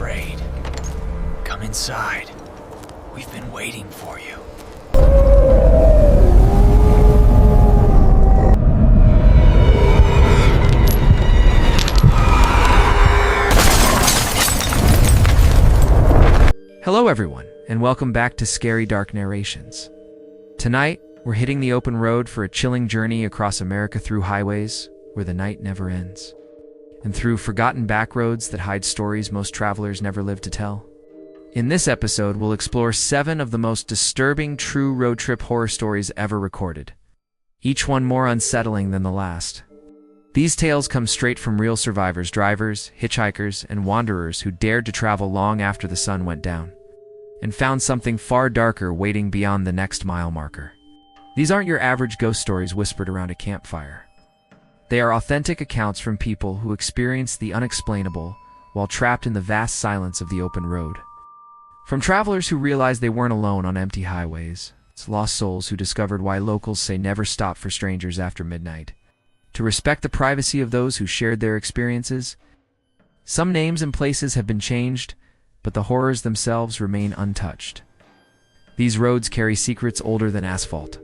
afraid. Come inside. We've been waiting for you. Hello everyone, and welcome back to Scary Dark Narrations. Tonight, we're hitting the open road for a chilling journey across America through highways where the night never ends, and through forgotten back roads that hide stories most travelers never live to tell. In this episode, we'll explore 7 of the most disturbing true road trip horror stories ever recorded, each one more unsettling than the last. These tales come straight from real survivors, drivers, hitchhikers, and wanderers who dared to travel long after the sun went down, and found something far darker waiting beyond the next mile marker. These aren't your average ghost stories whispered around a campfire. They are authentic accounts from people who experienced the unexplainable while trapped in the vast silence of the open road. From travelers who realized they weren't alone on empty highways, to lost souls who discovered why locals say never stop for strangers after midnight, to respect the privacy of those who shared their experiences. Some names and places have been changed, but the horrors themselves remain untouched. These roads carry secrets older than asphalt.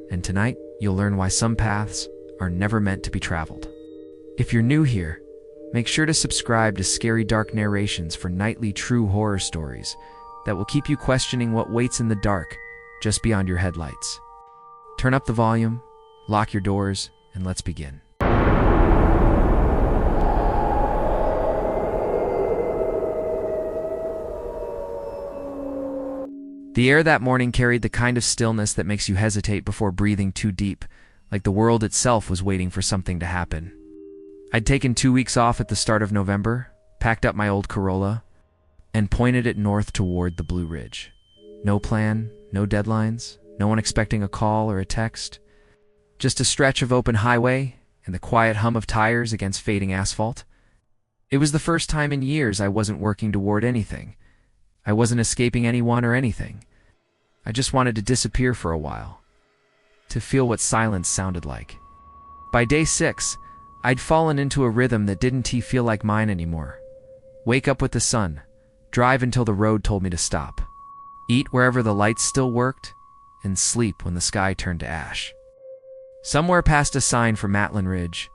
And tonight, you'll learn why some paths are never meant to be traveled. If you're new here, make sure to subscribe to Scary Dark Narrations for nightly true horror stories that will keep you questioning what waits in the dark just beyond your headlights. Turn up the volume, lock your doors, and let's begin. The air that morning carried the kind of stillness that makes you hesitate before breathing too deep, like the world itself was waiting for something to happen. I'd taken 2 weeks off at the start of November, packed up my old Corolla, and pointed it north toward the Blue Ridge. No plan, no deadlines, no one expecting a call or a text. Just a stretch of open highway and the quiet hum of tires against fading asphalt. It was the first time in years I wasn't working toward anything. I wasn't escaping anyone or anything. I just wanted to disappear for a while, to feel what silence sounded like. By day 6, I'd fallen into a rhythm that didn't feel like mine anymore. Wake up with the sun, drive until the road told me to stop, eat wherever the lights still worked, and sleep when the sky turned to ash. Somewhere past a sign for Matlin Ridge,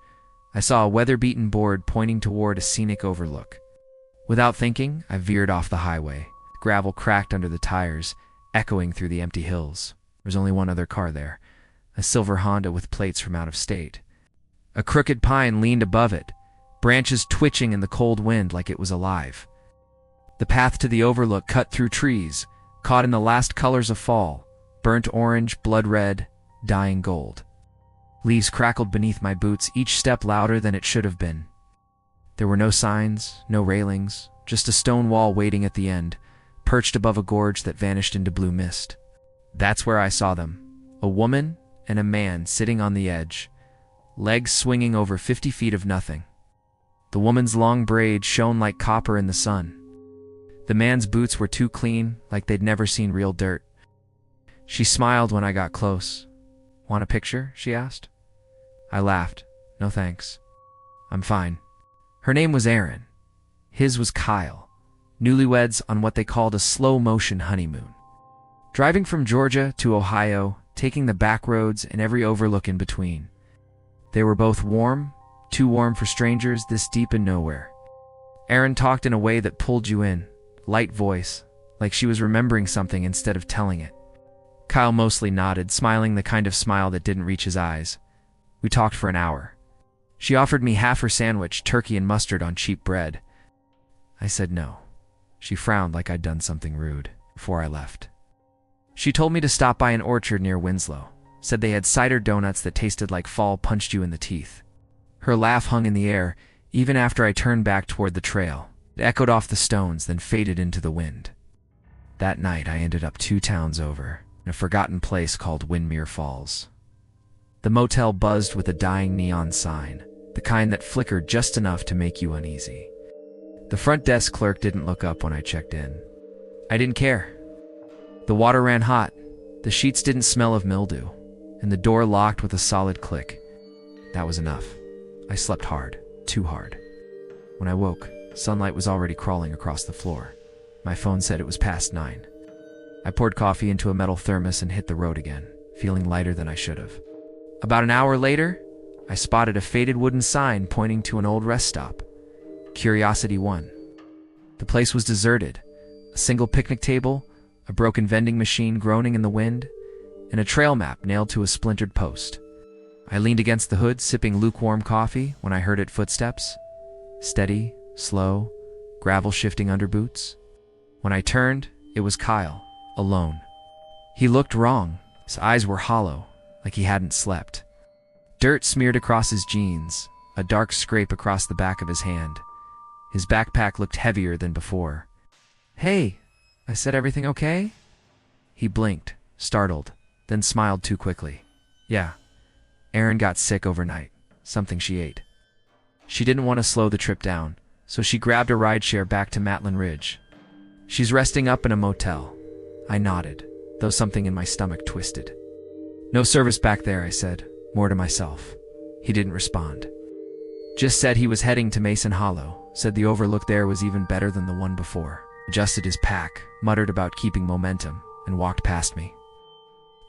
I saw a weather-beaten board pointing toward a scenic overlook. Without thinking, I veered off the highway. Gravel cracked under the tires, echoing through the empty hills. There was only one other car there, a silver Honda with plates from out of state. A crooked pine leaned above it, branches twitching in the cold wind like it was alive. The path to the overlook cut through trees, caught in the last colors of fall, burnt orange, blood red, dying gold. Leaves crackled beneath my boots, each step louder than it should have been. There were no signs, no railings, just a stone wall waiting at the end, perched above a gorge that vanished into blue mist. That's where I saw them, a woman and a man sitting on the edge, legs swinging over 50 feet of nothing. The woman's long braids shone like copper in the sun. The man's boots were too clean, like they'd never seen real dirt. She smiled when I got close. "Want a picture?" she asked. I laughed. "No thanks. I'm fine." Her name was Erin. His was Kyle. Newlyweds on what they called a slow-motion honeymoon. Driving from Georgia to Ohio, taking the back roads and every overlook in between. They were both warm, too warm for strangers this deep in nowhere. Erin talked in a way that pulled you in, light voice, like she was remembering something instead of telling it. Kyle mostly nodded, smiling the kind of smile that didn't reach his eyes. We talked for an hour. She offered me half her sandwich, turkey and mustard on cheap bread. I said no. She frowned like I'd done something rude before I left. She told me to stop by an orchard near Winslow, said they had cider donuts that tasted like fall punched you in the teeth. Her laugh hung in the air, even after I turned back toward the trail. It echoed off the stones, then faded into the wind. That night, I ended up 2 towns over, in a forgotten place called Windmere Falls. The motel buzzed with a dying neon sign, the kind that flickered just enough to make you uneasy. The front desk clerk didn't look up when I checked in. I didn't care. The water ran hot, the sheets didn't smell of mildew, and the door locked with a solid click. That was enough. I slept hard, too hard. When I woke, Sunlight was already crawling across the floor. My phone said it was past 9. I poured coffee into a metal thermos and hit the road again, feeling lighter than I should have. About an hour later, I spotted a faded wooden sign pointing to an old rest stop. Curiosity 1. The place was deserted. A single picnic table, a broken vending machine groaning in the wind, and a trail map nailed to a splintered post. I leaned against the hood, sipping lukewarm coffee, when I heard footsteps. Steady, slow, gravel-shifting underboots. When I turned, it was Kyle, alone. He looked wrong. His eyes were hollow, like he hadn't slept. Dirt smeared across his jeans, a dark scrape across the back of his hand. His backpack looked heavier than before. "Hey," I said, "everything okay?" He blinked, startled, then smiled too quickly. "Yeah, Erin got sick overnight. Something she ate." She didn't want to slow the trip down, so she grabbed a rideshare back to Matlin Ridge. "She's resting up in a motel." I nodded, though something in my stomach twisted. "No service back there," I said, more to myself. He didn't respond. "Just said he was heading to Mason Hollow, said the overlook there was even better than the one before." Adjusted his pack, muttered about keeping momentum, and walked past me.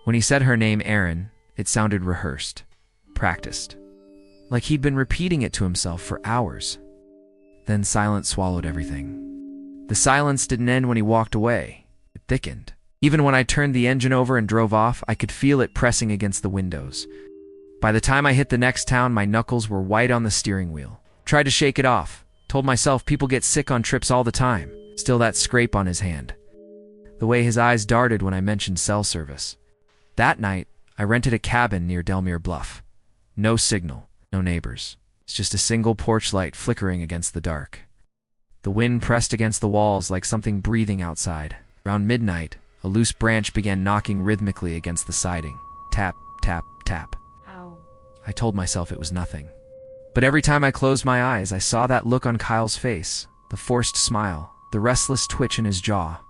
When he said her name, Erin, it sounded rehearsed, practiced, like he'd been repeating it to himself for hours. Then silence swallowed everything. The silence didn't end when he walked away. It thickened. Even when I turned the engine over and drove off, I could feel it pressing against the windows. By the time I hit the next town, my knuckles were white on the steering wheel. Tried to shake it off. Told myself people get sick on trips all the time. Still that scrape on his hand. The way his eyes darted when I mentioned cell service. That night, I rented a cabin near Delmere Bluff. No signal, no neighbors. It's just a single porch light flickering against the dark. The wind pressed against the walls like something breathing outside. Around midnight, a loose branch began knocking rhythmically against the siding. Tap, tap, tap. Ow. I told myself it was nothing. But every time I closed my eyes, I saw that look on Kyle's face, the forced smile, the restless twitch in his jaw.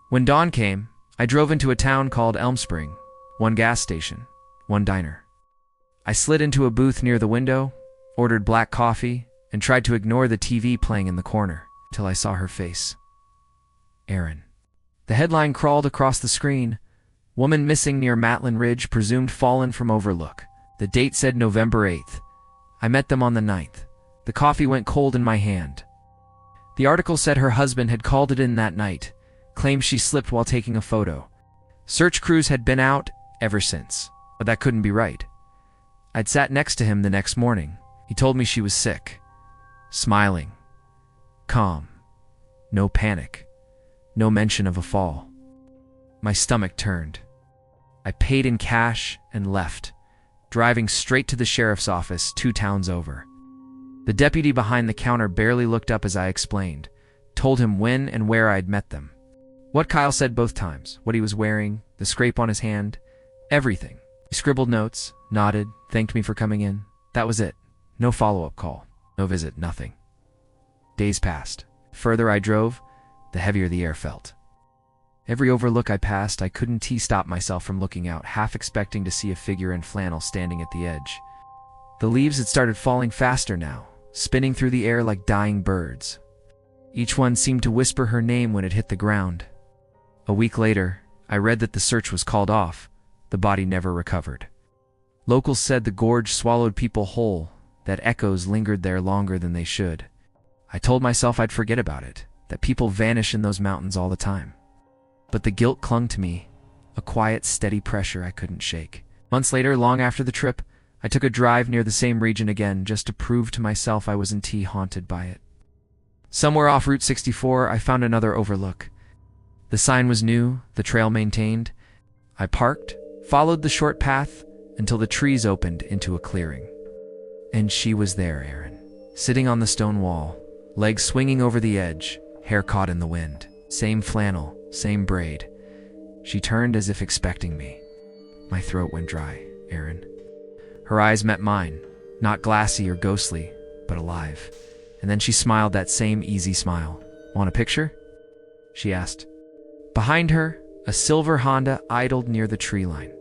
When dawn came, I drove into a town called Elm Spring. One gas station, one diner. I slid into a booth near the window, ordered black coffee, and tried to ignore the TV playing in the corner, till I saw her face. Erin. The headline crawled across the screen. Woman missing near Matlin Ridge, presumed fallen from Overlook. The date said November 8th. I met them on the 9th. The coffee went cold in my hand. The article said her husband had called it in that night, claimed she slipped while taking a photo. Search crews had been out ever since, but that couldn't be right. I'd sat next to him the next morning. He told me she was sick. Smiling. Calm. No panic. No mention of a fall. My stomach turned. I paid in cash and left, driving straight to the sheriff's office 2 towns over. The deputy behind the counter barely looked up as I explained, told him when and where I'd met them. What Kyle said both times, what he was wearing, the scrape on his hand, everything. He scribbled notes, nodded, thanked me for coming in. That was it. No follow-up call. No visit, nothing. Days passed. The further I drove, the heavier the air felt. Every overlook I passed, I couldn't stop myself from looking out, half expecting to see a figure in flannel standing at the edge. The leaves had started falling faster now, spinning through the air like dying birds. Each one seemed to whisper her name when it hit the ground. A week later, I read that the search was called off. The body never recovered. Locals said the gorge swallowed people whole, that echoes lingered there longer than they should. I told myself I'd forget about it, that people vanish in those mountains all the time. But the guilt clung to me, a quiet, steady pressure I couldn't shake. Months later, long after the trip, I took a drive near the same region again, just to prove to myself I wasn't haunted by it. Somewhere off Route 64, I found another overlook. The sign was new, the trail maintained. I parked, followed the short path, until the trees opened into a clearing. And she was there, Erin, sitting on the stone wall, legs swinging over the edge, hair caught in the wind. Same flannel, same braid. She turned as if expecting me. My throat went dry, Erin. Her eyes met mine, not glassy or ghostly, but alive. And then she smiled that same easy smile. "Want a picture?" she asked. Behind her, a silver Honda idled near the tree line.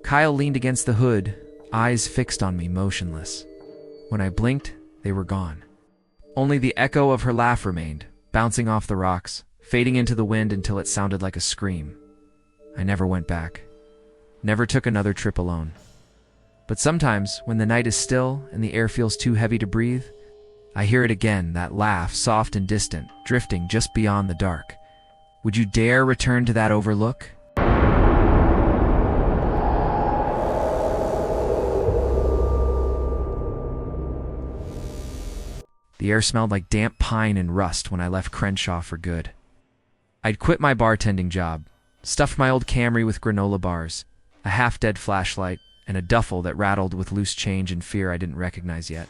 Kyle leaned against the hood, eyes fixed on me, motionless. When I blinked, they were gone. Only the echo of her laugh remained, bouncing off the rocks, fading into the wind until it sounded like a scream. I never went back. Never took another trip alone. But sometimes, when the night is still and the air feels too heavy to breathe, I hear it again, that laugh, soft and distant, drifting just beyond the dark. Would you dare return to that overlook? The air smelled like damp pine and rust when I left Crenshaw for good. I'd quit my bartending job, stuffed my old Camry with granola bars, a half-dead flashlight, and a duffel that rattled with loose change and fear I didn't recognize yet.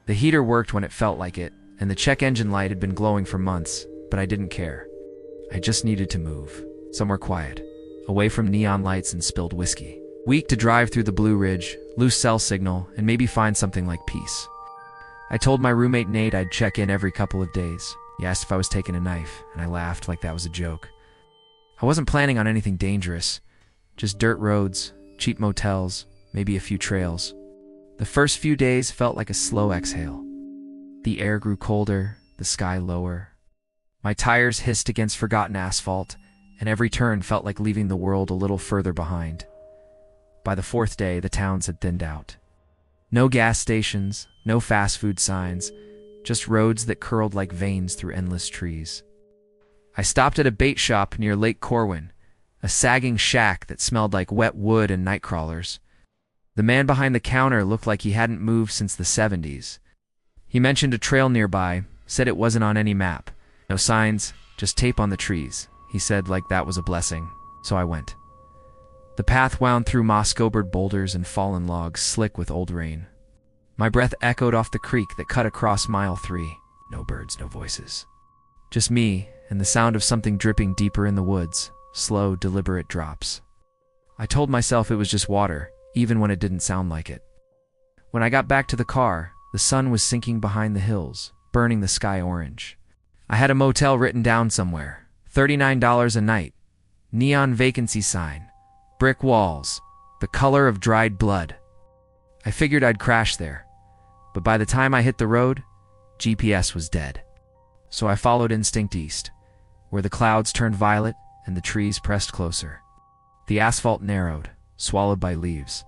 The heater worked when it felt like it, and the check engine light had been glowing for months, but I didn't care. I just needed to move, somewhere quiet, away from neon lights and spilled whiskey. Weak to drive through the Blue Ridge, lose cell signal, and maybe find something like peace. I told my roommate Nate I'd check in every couple of days. He asked if I was taking a knife, and I laughed like that was a joke. I wasn't planning on anything dangerous, just dirt roads, cheap motels, maybe a few trails. The first few days felt like a slow exhale. The air grew colder, the sky lower. My tires hissed against forgotten asphalt, and every turn felt like leaving the world a little further behind. By the fourth day, the towns had thinned out. No gas stations, no fast food signs, just roads that curled like veins through endless trees. I stopped at a bait shop near Lake Corwin, a sagging shack that smelled like wet wood and night crawlers. The man behind the counter looked like he hadn't moved since the 70s. He mentioned a trail nearby, said it wasn't on any map. No signs, just tape on the trees, he said, like that was a blessing. So I went. The path wound through moss-gobered boulders and fallen logs, slick with old rain. My breath echoed off the creek that cut across mile 3. No birds, no voices. Just me and the sound of something dripping deeper in the woods, slow, deliberate drops. I told myself it was just water, even when it didn't sound like it. When I got back to the car, the sun was sinking behind the hills, burning the sky orange. I had a motel written down somewhere, $39 a night, neon vacancy sign, brick walls, the color of dried blood. I figured I'd crash there, but by the time I hit the road, GPS was dead. So I followed instinct east, where the clouds turned violet and the trees pressed closer. The asphalt narrowed, swallowed by leaves.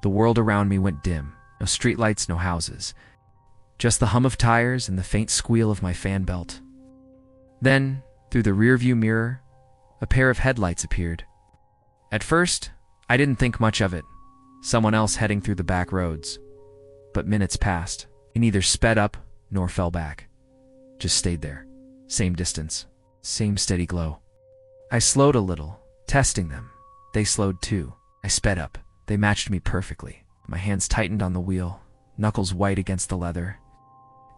The world around me went dim, no streetlights, no houses, just the hum of tires and the faint squeal of my fan belt. Then, through the rearview mirror, a pair of headlights appeared. At first, I didn't think much of it, someone else heading through the back roads. But minutes passed, and neither sped up nor fell back. Just stayed there. Same distance, same steady glow. I slowed a little, testing them. They slowed too. I sped up. They matched me perfectly. My hands tightened on the wheel, knuckles white against the leather.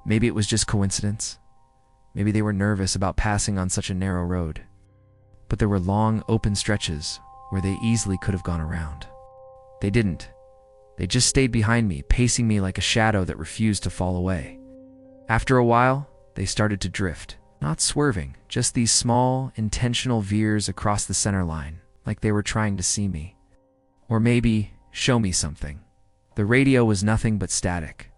Maybe it was just coincidence. Maybe they were nervous about passing on such a narrow road. But there were long, open stretches where they easily could have gone around. They didn't. They just stayed behind me, pacing me like a shadow that refused to fall away. After a while, they started to drift, not swerving, just these small, intentional veers across the center line, like they were trying to see me. Or maybe show me something. The radio was nothing but static.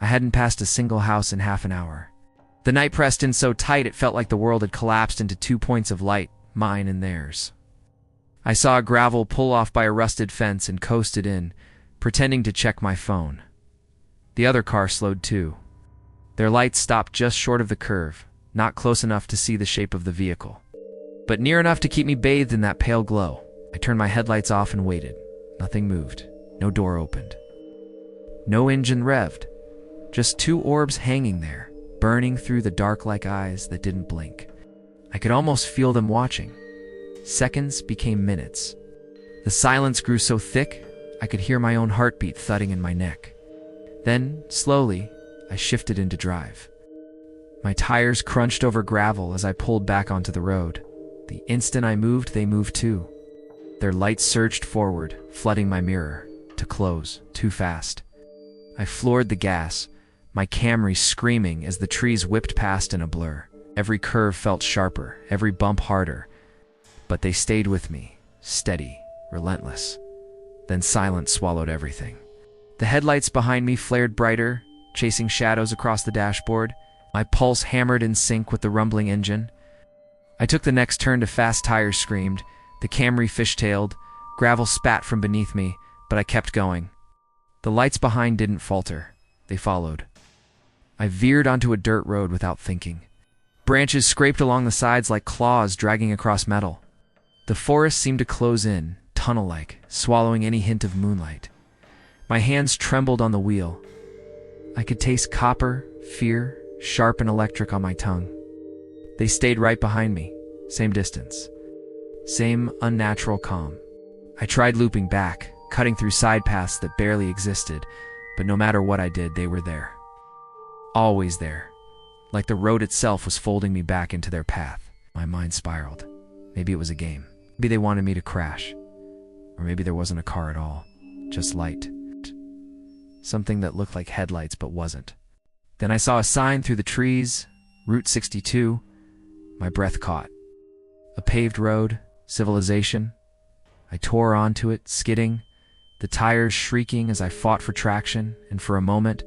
I hadn't passed a single house in half an hour. The night pressed in so tight it felt like the world had collapsed into 2 points of light, mine and theirs. I saw a gravel pull off by a rusted fence and coasted in, pretending to check my phone. The other car slowed too. Their lights stopped just short of the curve, not close enough to see the shape of the vehicle, but near enough to keep me bathed in that pale glow. I turned my headlights off and waited. Nothing moved. No door opened. No engine revved. Just 2 orbs hanging there, burning through the dark like eyes that didn't blink. I could almost feel them watching. Seconds became minutes. The silence grew so thick, I could hear my own heartbeat thudding in my neck. Then, slowly, I shifted into drive. My tires crunched over gravel as I pulled back onto the road. The instant I moved, they moved too. Their lights surged forward, flooding my mirror, to close, too fast. I floored the gas, my Camry screaming as the trees whipped past in a blur. Every curve felt sharper, every bump harder. But they stayed with me, steady, relentless. Then silence swallowed everything. The headlights behind me flared brighter, chasing shadows across the dashboard. My pulse hammered in sync with the rumbling engine. I took the next turn to fast tires screamed. The Camry fishtailed. Gravel spat from beneath me, but I kept going. The lights behind didn't falter. They followed. I veered onto a dirt road without thinking. Branches scraped along the sides like claws dragging across metal. The forest seemed to close in, tunnel-like, swallowing any hint of moonlight. My hands trembled on the wheel. I could taste copper, fear, sharp and electric on my tongue. They stayed right behind me, same distance. Same unnatural calm. I tried looping back, cutting through side paths that barely existed, but no matter what I did, they were there. Always there. Like the road itself was folding me back into their path. My mind spiraled. Maybe it was a game. Maybe they wanted me to crash. Or maybe there wasn't a car at all. Just light. Something that looked like headlights but wasn't. Then I saw a sign through the trees, Route 62. My breath caught. A paved road, civilization. I tore onto it, skidding, the tires shrieking as I fought for traction, and for a moment,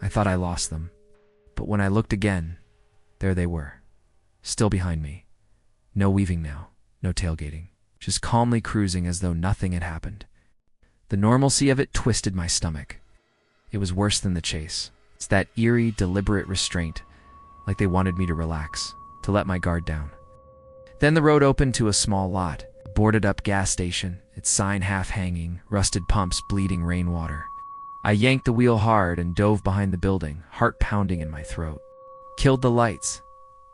I thought I lost them. But when I looked again, there they were, still behind me. No weaving now, no tailgating, just calmly cruising as though nothing had happened. The normalcy of it twisted my stomach. It was worse than the chase. It's that eerie, deliberate restraint, like they wanted me to relax, to let my guard down. Then the road opened to a small lot, a boarded-up gas station, its sign half-hanging, rusted pumps bleeding rainwater. I yanked the wheel hard and dove behind the building, heart pounding in my throat. Killed the lights.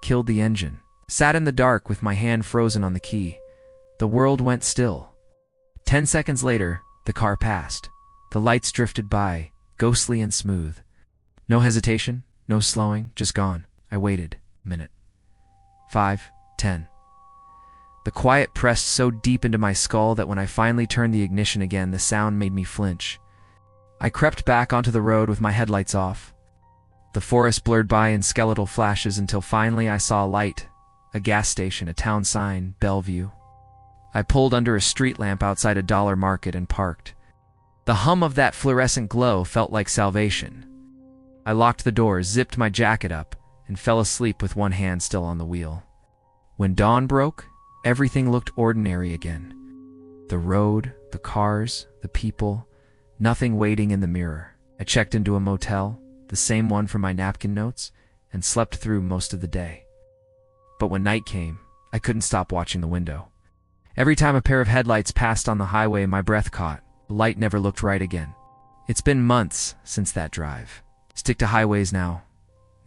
Killed the engine. Sat in the dark with my hand frozen on the key. The world went still. 10 seconds later, the car passed. The lights drifted by, ghostly and smooth. No hesitation, no slowing, just gone. I waited. Minute. 5, 10. The quiet pressed so deep into my skull that when I finally turned the ignition again, the sound made me flinch. I crept back onto the road with my headlights off. The forest blurred by in skeletal flashes until finally I saw a light, a gas station, a town sign, Bellevue. I pulled under a street lamp outside a dollar market and parked. The hum of that fluorescent glow felt like salvation. I locked the door, zipped my jacket up, and fell asleep with one hand still on the wheel. When dawn broke, everything looked ordinary again. The road, the cars, the people, nothing waiting in the mirror. I checked into a motel, the same one from my napkin notes, and slept through most of the day. But when night came, I couldn't stop watching the window. Every time a pair of headlights passed on the highway, my breath caught. The light never looked right again. It's been months since that drive. Stick to highways now.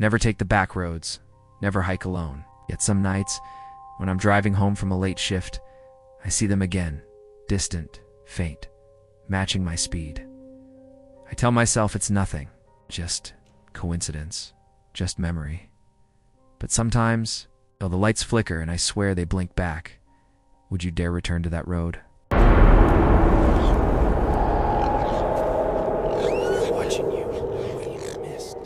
Never take the back roads. Never hike alone. Yet some nights, when I'm driving home from a late shift, I see them again, distant, faint, matching my speed. I tell myself it's nothing, just coincidence, just memory. But sometimes, the lights flicker and I swear they blink back. Would you dare return to that road? Watching you in the mist.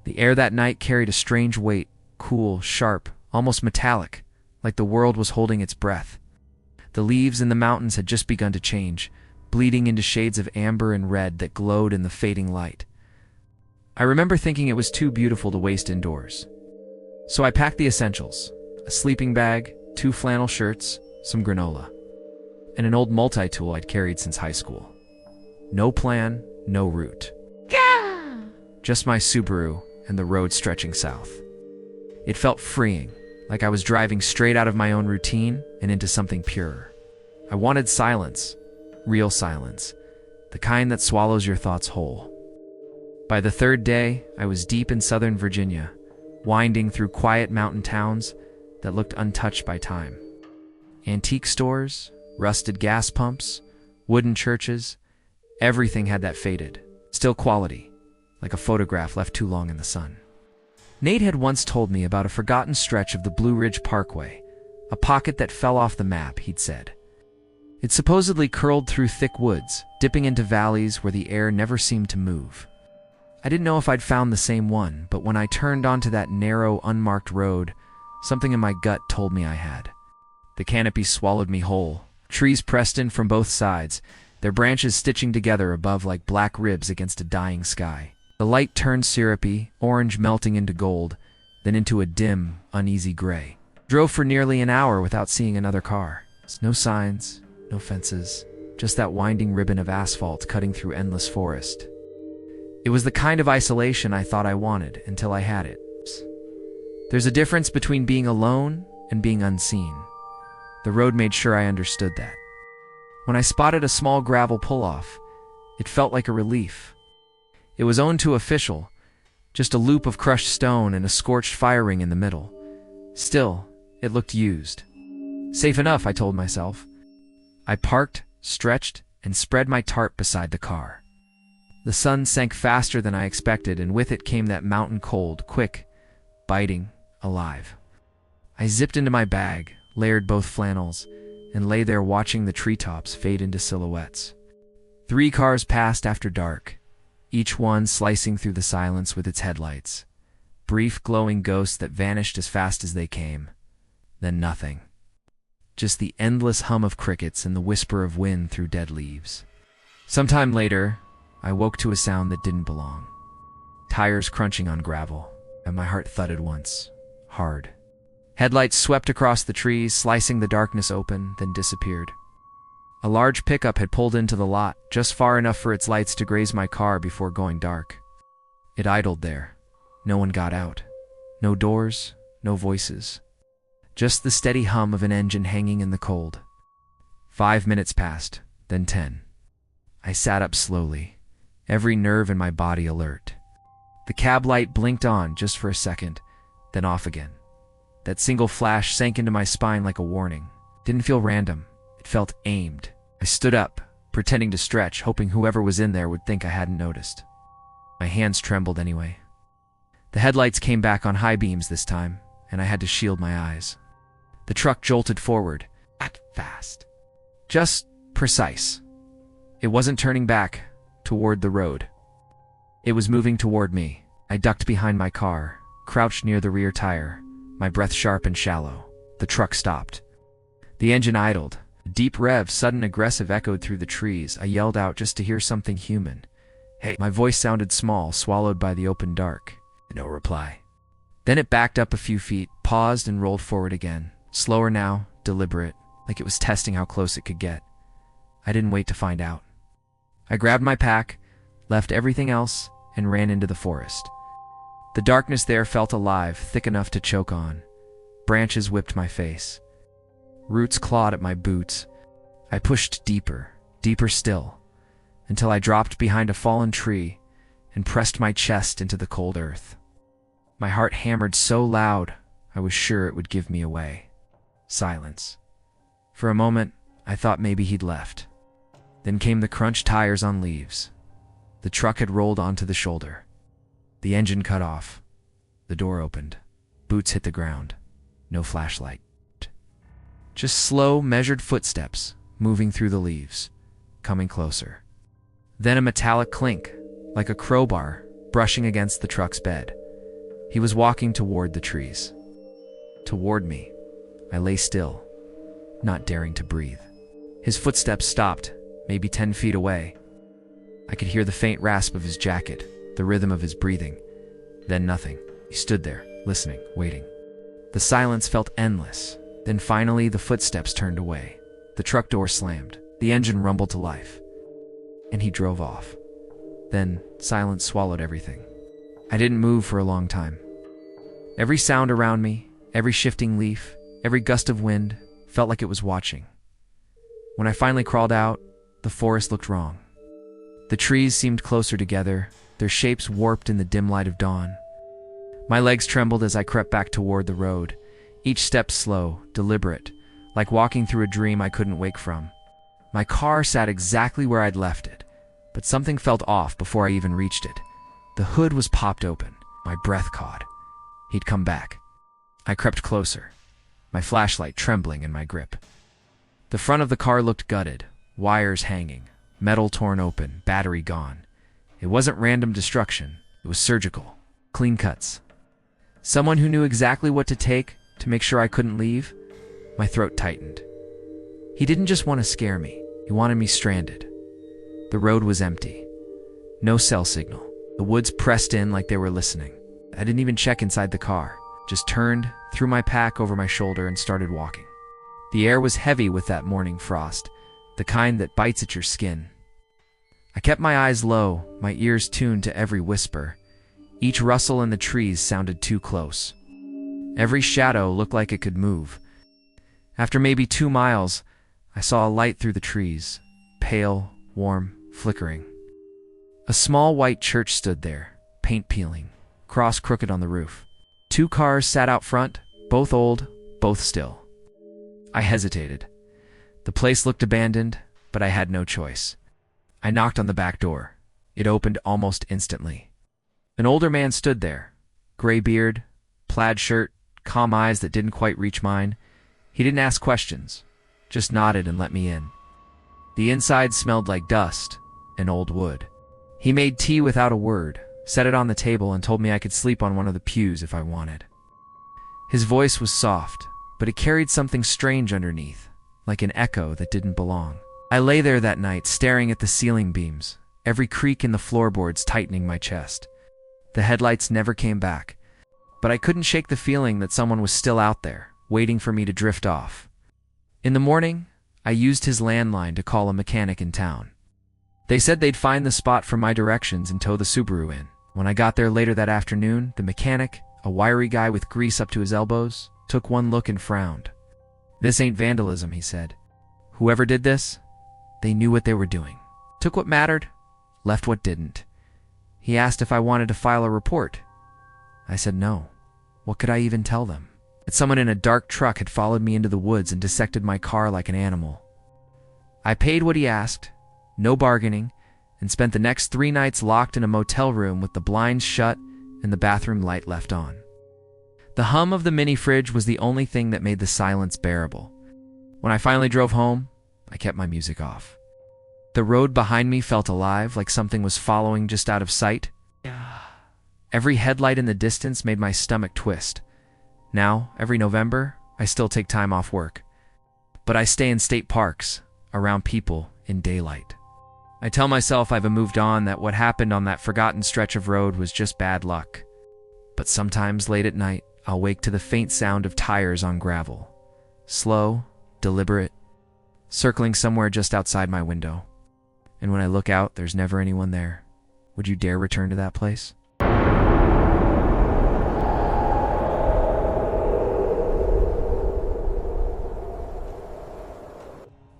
The air that night carried a strange weight, cool, sharp, almost metallic, like the world was holding its breath. The leaves in the mountains had just begun to change, bleeding into shades of amber and red that glowed in the fading light. I remember thinking it was too beautiful to waste indoors. So I packed the essentials: a sleeping bag, 2 flannel shirts, some granola, and an old multi-tool I'd carried since high school. No plan, no route. Just my Subaru and the road stretching south. It felt freeing, like I was driving straight out of my own routine and into something purer. I wanted silence, real silence, the kind that swallows your thoughts whole. By the 3rd day, I was deep in Southern Virginia, winding through quiet mountain towns that looked untouched by time. Antique stores, rusted gas pumps, wooden churches, everything had that faded, still quality, like a photograph left too long in the sun. Nate had once told me about a forgotten stretch of the Blue Ridge Parkway, a pocket that fell off the map, he'd said. It supposedly curled through thick woods, dipping into valleys where the air never seemed to move. I didn't know if I'd found the same one, but when I turned onto that narrow, unmarked road, something in my gut told me I had. The canopy swallowed me whole, trees pressed in from both sides, their branches stitching together above like black ribs against a dying sky. The light turned syrupy, orange melting into gold, then into a dim, uneasy gray. Drove for nearly an hour without seeing another car. No signs, no fences, just that winding ribbon of asphalt cutting through endless forest. It was the kind of isolation I thought I wanted until I had it. There's a difference between being alone and being unseen. The road made sure I understood that. When I spotted a small gravel pull-off, it felt like a relief. It was owned to official, just a loop of crushed stone and a scorched fire ring in the middle. Still, it looked used. Safe enough, I told myself. I parked, stretched, and spread my tarp beside the car. The sun sank faster than I expected, and with it came that mountain cold, quick, biting, alive. I zipped into my bag, layered both flannels, and lay there watching the treetops fade into silhouettes. 3 cars passed after dark, each one slicing through the silence with its headlights. Brief, glowing ghosts that vanished as fast as they came. Then nothing. Just the endless hum of crickets and the whisper of wind through dead leaves. Sometime later, I woke to a sound that didn't belong. Tires crunching on gravel, and my heart thudded once, hard. Headlights swept across the trees, slicing the darkness open, then disappeared. A large pickup had pulled into the lot, just far enough for its lights to graze my car before going dark. It idled there. No one got out. No doors, no voices. Just the steady hum of an engine hanging in the cold. 5 minutes passed, then 10. I sat up slowly, every nerve in my body alert. The cab light blinked on just for a second, then off again. That single flash sank into my spine like a warning. Didn't feel random. It felt aimed. I stood up, pretending to stretch, hoping whoever was in there would think I hadn't noticed. My hands trembled anyway. The headlights came back on high beams this time, and I had to shield my eyes. The truck jolted forward, not fast. Just precise. It wasn't turning back toward the road. It was moving toward me. I ducked behind my car, crouched near the rear tire, my breath sharp and shallow. The truck stopped. The engine idled. A deep rev, sudden aggressive, echoed through the trees. I yelled out just to hear something human. Hey, my voice sounded small, swallowed by the open dark. No reply. Then it backed up a few feet, paused, and rolled forward again. Slower now, deliberate, like it was testing how close it could get. I didn't wait to find out. I grabbed my pack, left everything else, and ran into the forest. The darkness there felt alive, thick enough to choke on. Branches whipped my face. Roots clawed at my boots. I pushed deeper, deeper still, until I dropped behind a fallen tree and pressed my chest into the cold earth. My heart hammered so loud, I was sure it would give me away. Silence. For a moment, I thought maybe he'd left. Then came the crunched tires on leaves. The truck had rolled onto the shoulder. The engine cut off. The door opened. Boots hit the ground. No flashlight. Just slow, measured footsteps, moving through the leaves, coming closer. Then a metallic clink, like a crowbar, brushing against the truck's bed. He was walking toward the trees. Toward me. I lay still, not daring to breathe. His footsteps stopped, maybe 10 feet away. I could hear the faint rasp of his jacket, the rhythm of his breathing. Then nothing. He stood there, listening, waiting. The silence felt endless. Then finally the footsteps turned away. The truck door slammed. The engine rumbled to life. And he drove off. Then silence swallowed everything. I didn't move for a long time. Every sound around me, every shifting leaf, every gust of wind, felt like it was watching. When I finally crawled out, the forest looked wrong. The trees seemed closer together, their shapes warped in the dim light of dawn. My legs trembled as I crept back toward the road, each step slow, deliberate, like walking through a dream I couldn't wake from. My car sat exactly where I'd left it, but something felt off before I even reached it. The hood was popped open, my breath caught. He'd come back. I crept closer, my flashlight trembling in my grip. The front of the car looked gutted, wires hanging, metal torn open, battery gone. It wasn't random destruction, it was surgical. Clean cuts. Someone who knew exactly what to take to make sure I couldn't leave. My throat tightened. He didn't just want to scare me, he wanted me stranded, The road was empty. No cell signal. The woods pressed in like they were listening. I didn't even check inside the car. Just turned, threw my pack over my shoulder, and started walking. The air was heavy with that morning frost, the kind that bites at your skin. I kept my eyes low, my ears tuned to every whisper. Each rustle in the trees sounded too close. Every shadow looked like it could move. After maybe 2 miles, I saw a light through the trees, pale, warm, flickering. A small white church stood there, paint peeling, cross crooked on the roof. 2 cars sat out front, both old, both still. I hesitated. The place looked abandoned, but I had no choice. I knocked on the back door. It opened almost instantly. An older man stood there, gray beard, plaid shirt, calm eyes that didn't quite reach mine. He didn't ask questions, just nodded and let me in. The inside smelled like dust and old wood. He made tea without a word, set it on the table, and told me I could sleep on one of the pews if I wanted. His voice was soft, but it carried something strange underneath, like an echo that didn't belong. I lay there that night, staring at the ceiling beams, every creak in the floorboards tightening my chest. The headlights never came back, but I couldn't shake the feeling that someone was still out there, waiting for me to drift off. In the morning, I used his landline to call a mechanic in town. They said they'd find the spot for my directions and tow the Subaru in. When I got there later that afternoon, the mechanic, a wiry guy with grease up to his elbows, took one look and frowned. "This ain't vandalism," he said. "Whoever did this, they knew what they were doing. Took what mattered, left what didn't." He asked if I wanted to file a report. I said no. What could I even tell them? That someone in a dark truck had followed me into the woods and dissected my car like an animal. I paid what he asked, no bargaining, and spent the next 3 nights locked in a motel room with the blinds shut and the bathroom light left on. The hum of the mini fridge was the only thing that made the silence bearable. When I finally drove home, I kept my music off. The road behind me felt alive, like something was following just out of sight. Every headlight in the distance made my stomach twist. Now, every November, I still take time off work. But I stay in state parks, around people, in daylight. I tell myself I've moved on, that what happened on that forgotten stretch of road was just bad luck. But sometimes late at night, I'll wake to the faint sound of tires on gravel. Slow, deliberate, circling somewhere just outside my window. And when I look out, there's never anyone there. Would you dare return to that place?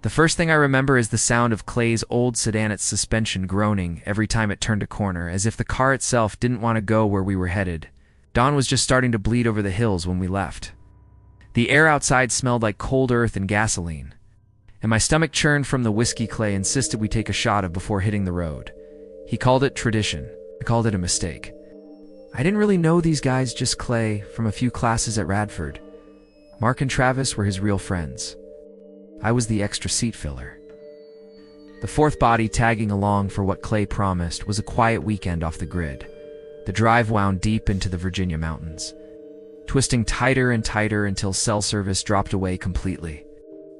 The first thing I remember is the sound of Clay's old sedan at suspension groaning every time it turned a corner, as if the car itself didn't want to go where we were headed. Dawn was just starting to bleed over the hills when we left. The air outside smelled like cold earth and gasoline, and my stomach churned from the whiskey Clay insisted we take a shot of before hitting the road. He called it tradition. I called it a mistake. I didn't really know these guys, just Clay from a few classes at Radford. Mark and Travis were his real friends. I was the extra seat filler. The fourth body tagging along for what Clay promised was a quiet weekend off the grid. The drive wound deep into the Virginia mountains, twisting tighter and tighter until cell service dropped away completely.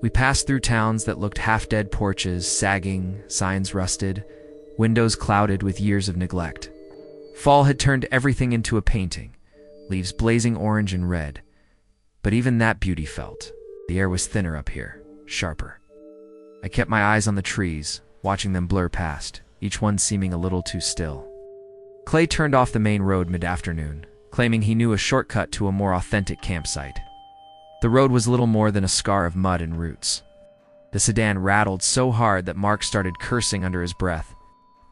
We passed through towns that looked half-dead, porches sagging, signs rusted, windows clouded with years of neglect. Fall had turned everything into a painting, leaves blazing orange and red. But even that beauty felt. The air was thinner up here, sharper. I kept my eyes on the trees, watching them blur past, each one seeming a little too still. Clay turned off the main road mid-afternoon, claiming he knew a shortcut to a more authentic campsite. The road was little more than a scar of mud and roots. The sedan rattled so hard that Mark started cursing under his breath.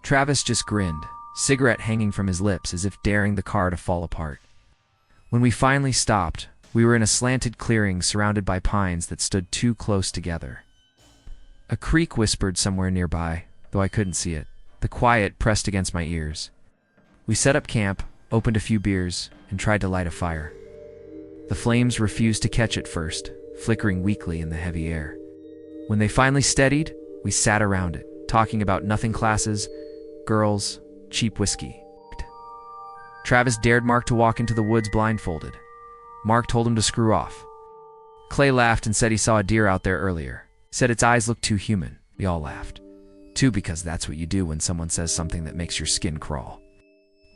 Travis just grinned, cigarette hanging from his lips as if daring the car to fall apart. When we finally stopped, we were in a slanted clearing surrounded by pines that stood too close together. A creek whispered somewhere nearby, though I couldn't see it. The quiet pressed against my ears. We set up camp, opened a few beers, and tried to light a fire. The flames refused to catch at first, flickering weakly in the heavy air. When they finally steadied, we sat around it, talking about nothing classes, girls, cheap whiskey. Travis dared Mark to walk into the woods blindfolded. Mark told him to screw off. Clay laughed and said he saw a deer out there earlier. Said its eyes looked too human. We all laughed. Two, because that's what you do when someone says something that makes your skin crawl.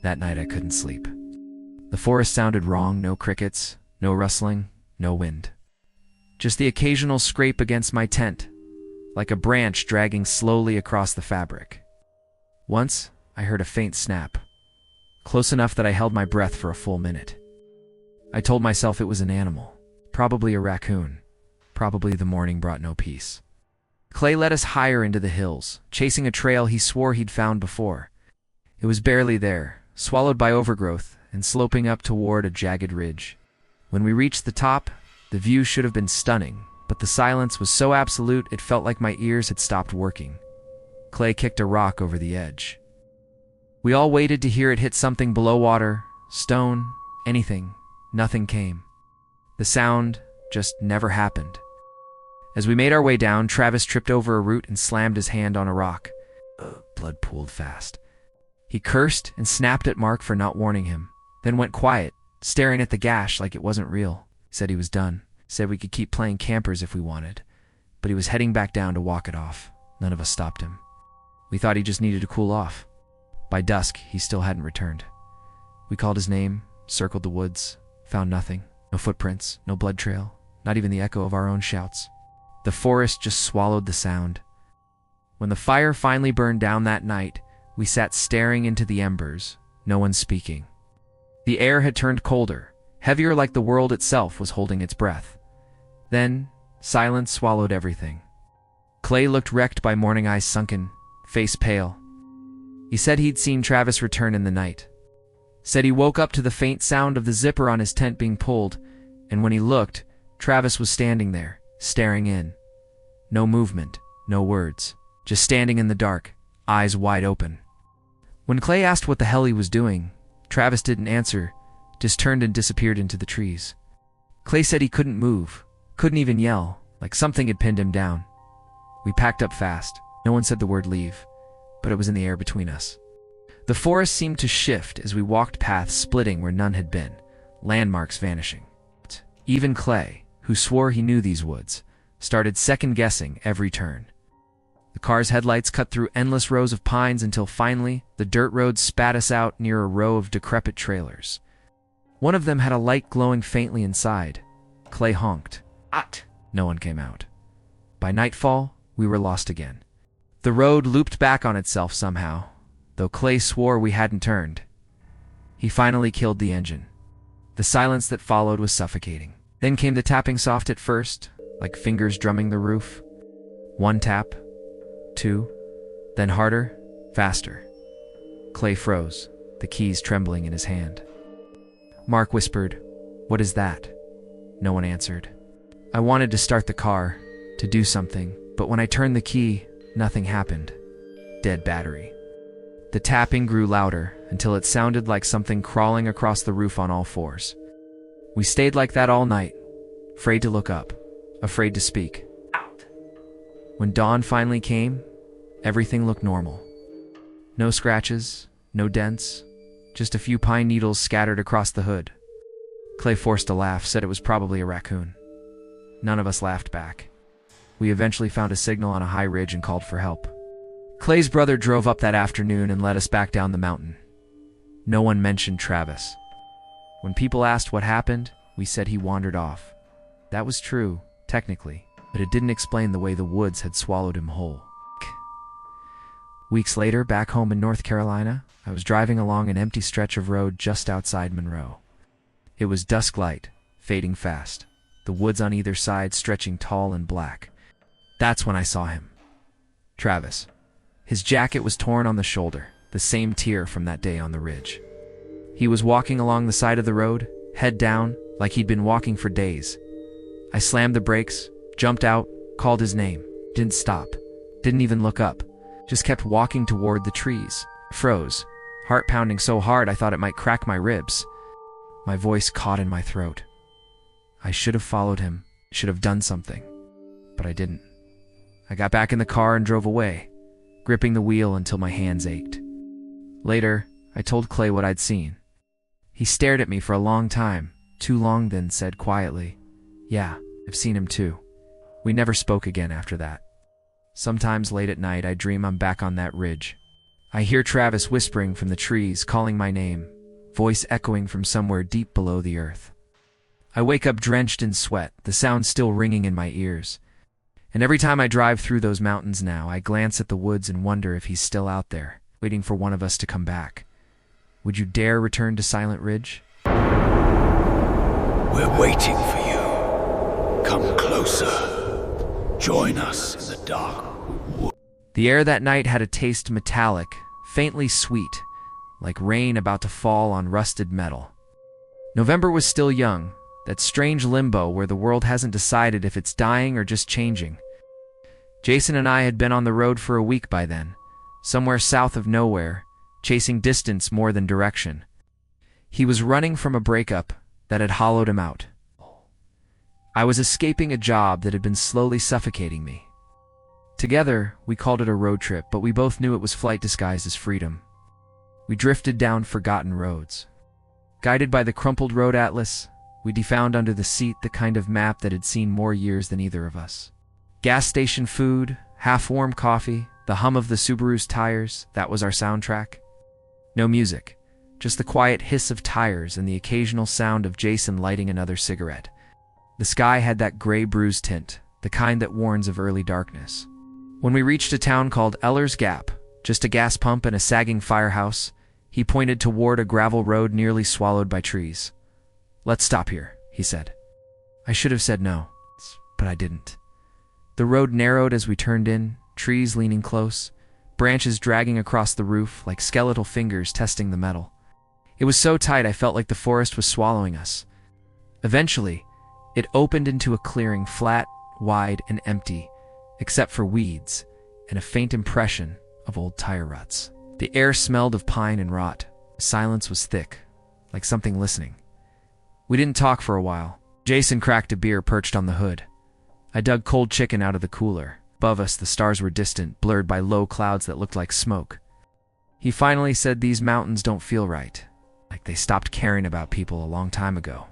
That night I couldn't sleep. The forest sounded wrong, no crickets, no rustling, no wind. Just the occasional scrape against my tent, like a branch dragging slowly across the fabric. Once, I heard a faint snap, close enough that I held my breath for a full minute. I told myself it was an animal, probably a raccoon. Probably the morning brought no peace. Clay led us higher into the hills, chasing a trail he swore he'd found before. It was barely there, swallowed by overgrowth and sloping up toward a jagged ridge. When we reached the top, the view should have been stunning, but the silence was so absolute it felt like my ears had stopped working. Clay kicked a rock over the edge. We all waited to hear it hit something below water, stone, anything. Nothing came. The sound just never happened. As we made our way down, Travis tripped over a root and slammed his hand on a rock. Blood pooled fast. He cursed and snapped at Mark for not warning him, then went quiet, staring at the gash like it wasn't real. Said he was done. Said we could keep playing campers if we wanted. But he was heading back down to walk it off. None of us stopped him. We thought he just needed to cool off. By dusk, he still hadn't returned. We called his name, circled the woods, found nothing. No footprints, no blood trail, not even the echo of our own shouts. The forest just swallowed the sound. When the fire finally burned down that night, we sat staring into the embers, no one speaking. The air had turned colder, heavier, like the world itself was holding its breath. Then, silence swallowed everything. Clay looked wrecked, by morning eyes sunken, face pale. He said he'd seen Travis return in the night. Said he woke up to the faint sound of the zipper on his tent being pulled, and when he looked, Travis was standing there, staring in. No movement, no words, just standing in the dark, eyes wide open. When Clay asked what the hell he was doing, Travis didn't answer, just turned and disappeared into the trees. Clay said he couldn't move, couldn't even yell, like something had pinned him down. We packed up fast. No one said the word leave, but it was in the air between us. The forest seemed to shift as we walked, paths splitting where none had been, landmarks vanishing. Even Clay, who swore he knew these woods, started second-guessing every turn. The car's headlights cut through endless rows of pines until finally the dirt road spat us out near a row of decrepit trailers. One of them had a light glowing faintly inside. Clay honked. "At!" No one came out. By nightfall, we were lost again. The road looped back on itself somehow, though Clay swore we hadn't turned. He finally killed the engine. The silence that followed was suffocating. Then came the tapping, soft at first, like fingers drumming the roof. One tap, two, then harder, faster. Clay froze, the keys trembling in his hand. Mark whispered, "What is that?" No one answered. I wanted to start the car, to do something, but when I turned the key, nothing happened. Dead battery. The tapping grew louder until it sounded like something crawling across the roof on all fours. We stayed like that all night, afraid to look up, afraid to speak. When dawn finally came, everything looked normal. No scratches, no dents, just a few pine needles scattered across the hood. Clay forced a laugh, said it was probably a raccoon. None of us laughed back. We eventually found a signal on a high ridge and called for help. Clay's brother drove up that afternoon and led us back down the mountain. No one mentioned Travis. When people asked what happened, we said he wandered off. That was true, technically, but it didn't explain the way the woods had swallowed him whole. Weeks later, back home in North Carolina, I was driving along an empty stretch of road just outside Monroe. It was dusk light, fading fast, the woods on either side stretching tall and black. That's when I saw him. Travis. His jacket was torn on the shoulder, the same tear from that day on the ridge. He was walking along the side of the road, head down, like he'd been walking for days. I slammed the brakes, jumped out, called his name, didn't stop, didn't even look up, just kept walking toward the trees. Froze, heart pounding so hard I thought it might crack my ribs. My voice caught in my throat. I should have followed him, should have done something, but I didn't. I got back in the car and drove away, gripping the wheel until my hands ached. Later, I told Clay what I'd seen. He stared at me for a long time, too long, then said quietly, "Yeah, I've seen him too." We never spoke again after that. Sometimes late at night, I dream I'm back on that ridge. I hear Travis whispering from the trees, calling my name, voice echoing from somewhere deep below the earth. I wake up drenched in sweat, the sound still ringing in my ears. And every time I drive through those mountains now, I glance at the woods and wonder if he's still out there, waiting for one of us to come back. Would you dare return to Silent Ridge? We're waiting for you. Come closer. Join us in the dark. The air that night had a taste metallic, faintly sweet, like rain about to fall on rusted metal. November was still young, that strange limbo where the world hasn't decided if it's dying or just changing. Jason and I had been on the road for a week by then, somewhere south of nowhere, chasing distance more than direction. He was running from a breakup that had hollowed him out. I was escaping a job that had been slowly suffocating me. Together, we called it a road trip, but we both knew it was flight disguised as freedom. We drifted down forgotten roads. Guided by the crumpled road atlas, we found under the seat the kind of map that had seen more years than either of us. Gas station food, half-warm coffee, the hum of the Subaru's tires, that was our soundtrack. No music, just the quiet hiss of tires and the occasional sound of Jason lighting another cigarette. The sky had that gray bruise tint, the kind that warns of early darkness. When we reached a town called Eller's Gap, just a gas pump and a sagging firehouse, he pointed toward a gravel road nearly swallowed by trees. "Let's stop here," he said. I should have said no, but I didn't. The road narrowed as we turned in, trees leaning close, branches dragging across the roof like skeletal fingers testing the metal. It was so tight I felt like the forest was swallowing us. Eventually, it opened into a clearing, flat, wide, and empty, except for weeds and a faint impression of old tire ruts. The air smelled of pine and rot. Silence was thick, like something listening. We didn't talk for a while. Jason cracked a beer perched on the hood. I dug cold chicken out of the cooler. Above us, the stars were distant, blurred by low clouds that looked like smoke. He finally said these mountains don't feel right, like they stopped caring about people a long time ago.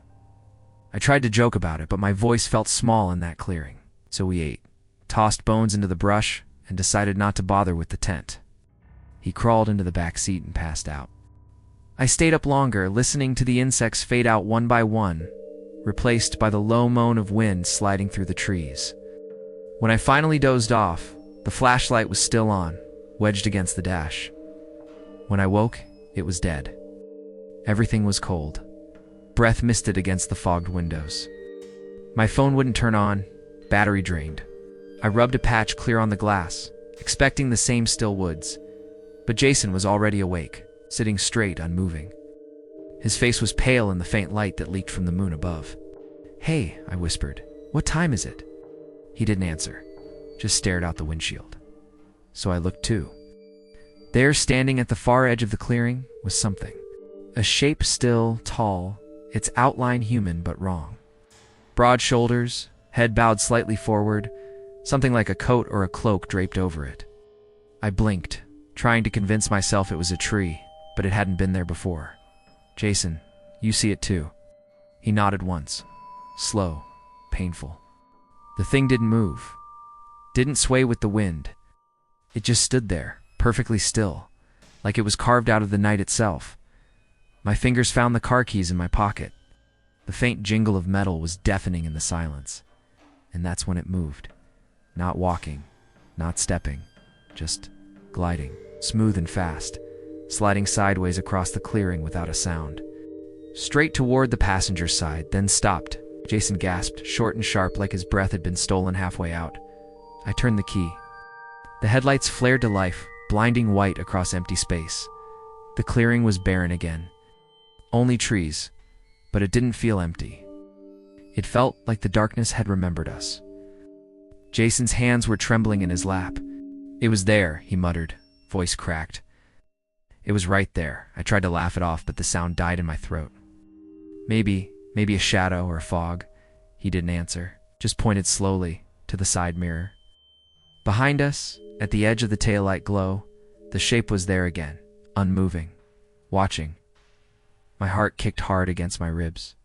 I tried to joke about it, but my voice felt small in that clearing. So we ate, tossed bones into the brush, and decided not to bother with the tent. He crawled into the back seat and passed out. I stayed up longer, listening to the insects fade out one by one, replaced by the low moan of wind sliding through the trees. When I finally dozed off, the flashlight was still on, wedged against the dash. When I woke, it was dead. Everything was cold. Breath misted against the fogged windows. My phone wouldn't turn on, battery drained. I rubbed a patch clear on the glass, expecting the same still woods. But Jason was already awake, sitting straight, unmoving. His face was pale in the faint light that leaked from the moon above. "Hey," I whispered, "what time is it?" He didn't answer, just stared out the windshield. So I looked too. There, standing at the far edge of the clearing, was something. A shape still, tall, its outline human but wrong. Broad shoulders, head bowed slightly forward, something like a coat or a cloak draped over it. I blinked, trying to convince myself it was a tree, but it hadn't been there before. "Jason, you see it too." He nodded once. Slow, painful. The thing didn't move. Didn't sway with the wind. It just stood there, perfectly still, like it was carved out of the night itself. My fingers found the car keys in my pocket. The faint jingle of metal was deafening in the silence. And that's when it moved. Not walking, not stepping, just gliding, smooth and fast, sliding sideways across the clearing without a sound. Straight toward the passenger side, then stopped. Jason gasped, short and sharp, like his breath had been stolen halfway out. I turned the key. The headlights flared to life, blinding white across empty space. The clearing was barren again. Only trees, but it didn't feel empty. It felt like the darkness had remembered us. Jason's hands were trembling in his lap. "It was there," he muttered, voice cracked. "It was right there." I tried to laugh it off, but the sound died in my throat. Maybe a shadow or a fog." He didn't answer, just pointed slowly to the side mirror. Behind us, at the edge of the taillight glow, the shape was there again, unmoving, watching. My heart kicked hard against my ribs.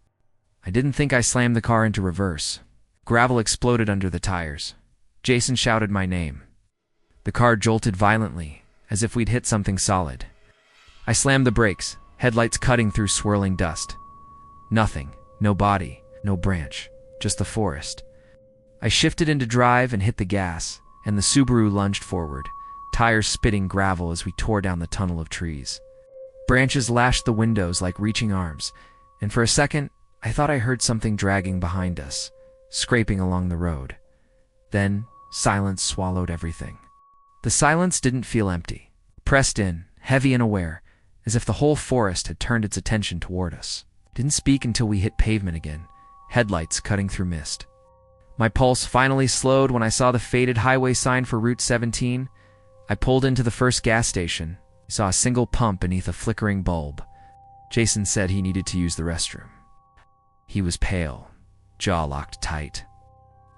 I didn't think I slammed the car into reverse. Gravel exploded under the tires. Jason shouted my name. The car jolted violently, as if we'd hit something solid. I slammed the brakes, headlights cutting through swirling dust. Nothing, no body, no branch, just the forest. I shifted into drive and hit the gas, and the Subaru lunged forward, tires spitting gravel as we tore down the tunnel of trees. Branches lashed the windows like reaching arms, and for a second, I thought I heard something dragging behind us, scraping along the road. Then, silence swallowed everything. The silence didn't feel empty, pressed in, heavy and aware, as if the whole forest had turned its attention toward us. Didn't speak until we hit pavement again, headlights cutting through mist. My pulse finally slowed when I saw the faded highway sign for Route 17. I pulled into the first gas station. I saw a single pump beneath a flickering bulb. Jason said he needed to use the restroom. He was pale, jaw locked tight.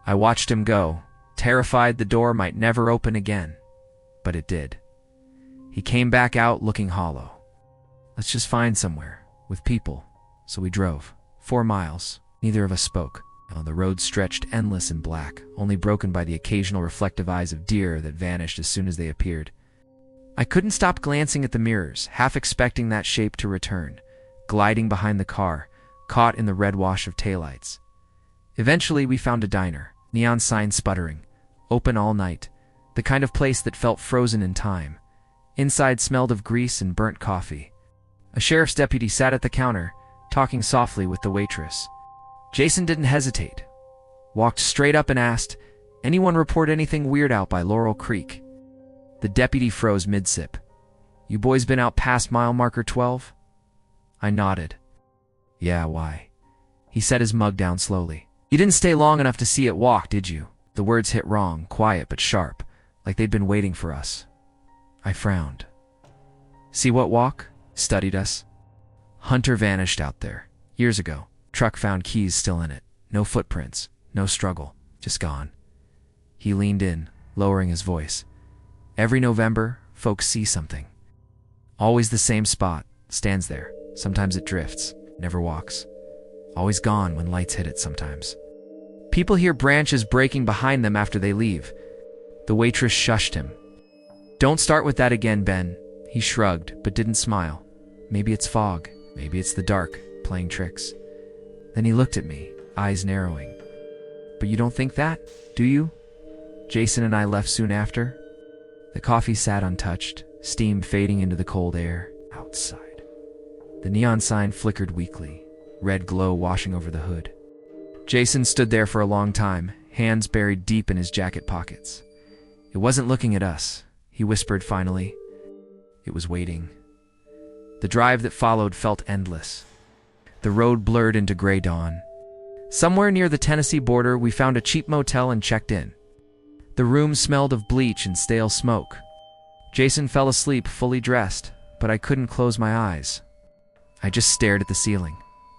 I watched him go, terrified the door might never open again. But it did. He came back out looking hollow. Let's just find somewhere, with people. So we drove. 4 miles. Neither of us spoke. The road stretched endless and black, only broken by the occasional reflective eyes of deer that vanished as soon as they appeared. I couldn't stop glancing at the mirrors, half expecting that shape to return, gliding behind the car, caught in the red wash of taillights. Eventually, we found a diner, neon sign sputtering, open all night, the kind of place that felt frozen in time. Inside smelled of grease and burnt coffee. A sheriff's deputy sat at the counter, talking softly with the waitress. Jason didn't hesitate. Walked straight up and asked, "Anyone report anything weird out by Laurel Creek?" The deputy froze mid-sip. "You boys been out past mile marker 12? I nodded. "Yeah, why?" He set his mug down slowly. "You didn't stay long enough to see it walk, did you?" The words hit wrong, quiet but sharp, like they'd been waiting for us. I frowned. "See what walk?" Studied us. Hunter vanished out there, years ago. Truck found keys still in it. No footprints, no struggle, just gone. He leaned in, lowering his voice. "Every November, folks see something. Always the same spot, stands there. Sometimes it drifts, never walks. Always gone when lights hit it sometimes. People hear branches breaking behind them after they leave." The waitress shushed him. "Don't start with that again, Ben." He shrugged, but didn't smile. "Maybe it's fog. Maybe it's the dark, playing tricks." Then he looked at me, eyes narrowing. "But you don't think that, do you?" Jason and I left soon after. The coffee sat untouched, steam fading into the cold air outside. The neon sign flickered weakly, red glow washing over the hood. Jason stood there for a long time, hands buried deep in his jacket pockets. It wasn't looking at us, he whispered finally. It was waiting. The drive that followed felt endless. The road blurred into gray dawn. Somewhere near the Tennessee border, we found a cheap motel and checked in. The room smelled of bleach and stale smoke. Jason fell asleep fully dressed, but I couldn't close my eyes. I just stared at the ceiling,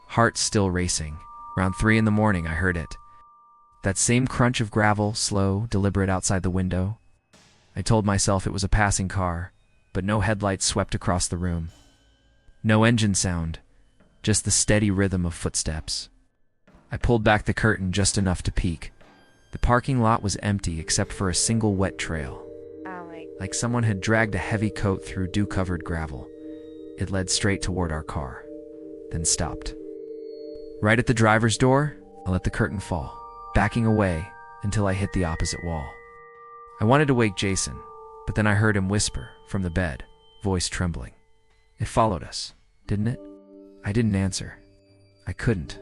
heart still racing. Around 3 in the morning, I heard it. That same crunch of gravel, slow, deliberate outside the window. I told myself it was a passing car, but no headlights swept across the room. No engine sound. Just the steady rhythm of footsteps. I pulled back the curtain just enough to peek. The parking lot was empty except for a single wet trail. Like someone had dragged a heavy coat through dew-covered gravel. It led straight toward our car, then stopped. Right at the driver's door, I let the curtain fall, backing away until I hit the opposite wall. I wanted to wake Jason, but then I heard him whisper from the bed, voice trembling. It followed us, didn't it? I didn't answer. I couldn't.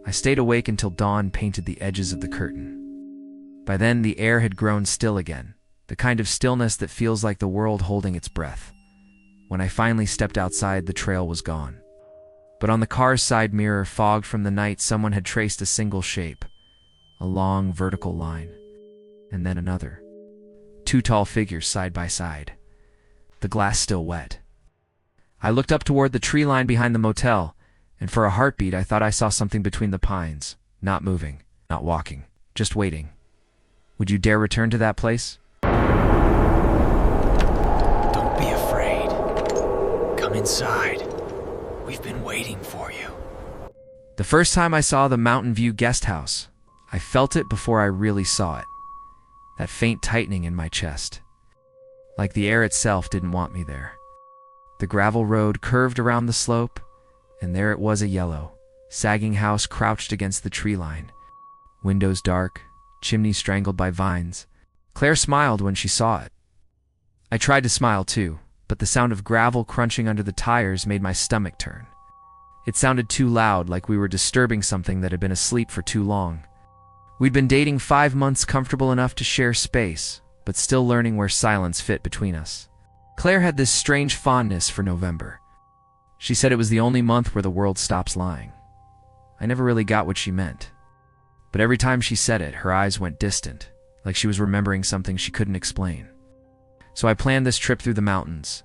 I stayed awake until dawn painted the edges of the curtain. By then, the air had grown still again, the kind of stillness that feels like the world holding its breath. When I finally stepped outside, the trail was gone. But on the car's side mirror, fogged from the night, someone had traced a single shape. A long, vertical line. And then another. 2 tall figures side by side. The glass still wet. I looked up toward the tree line behind the motel, and for a heartbeat I thought I saw something between the pines. Not moving, not walking, just waiting. Would you dare return to that place? Don't be afraid. Come inside. We've been waiting for you. The first time I saw the Mountain View guest house, I felt it before I really saw it. That faint tightening in my chest. like the air itself didn't want me there. The gravel road curved around the slope, and there it was, a yellow, sagging house crouched against the tree line. Windows dark, chimney strangled by vines. Claire smiled when she saw it. I tried to smile too, but the sound of gravel crunching under the tires made my stomach turn. It sounded too loud, like we were disturbing something that had been asleep for too long. We'd been dating 5 months, comfortable enough to share space, but still learning where silence fit between us. Claire had this strange fondness for November. She said it was the only month where the world stops lying. I never really got what she meant. But every time she said it, her eyes went distant, like she was remembering something she couldn't explain. So I planned this trip through the mountains.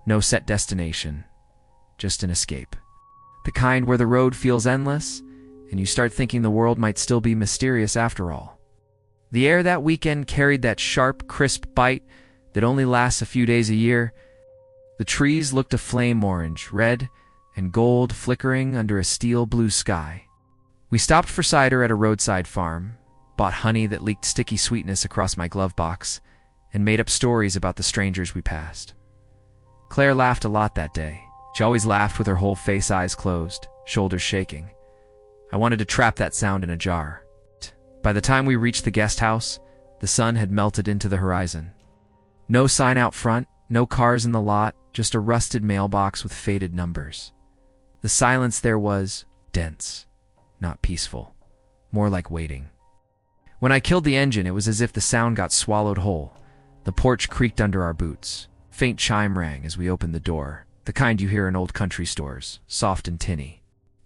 No set destination, just an escape. The kind where the road feels endless, and you start thinking the world might still be mysterious after all. The air that weekend carried that sharp, crisp bite that only lasts a few days a year. The trees looked a flame orange, red, and gold, flickering under a steel blue sky. We stopped for cider at a roadside farm, bought honey that leaked sticky sweetness across my glove box, and made up stories about the strangers we passed. Claire laughed a lot that day. She always laughed with her whole face, eyes closed, shoulders shaking. I wanted to trap that sound in a jar. By the time we reached the guest house, the sun had melted into the horizon. No sign out front, no cars in the lot, just a rusted mailbox with faded numbers. The silence there was dense, not peaceful, more like waiting. When I killed the engine, it was as if the sound got swallowed whole. The porch creaked under our boots. Faint chime rang as we opened the door, the kind you hear in old country stores, soft and tinny.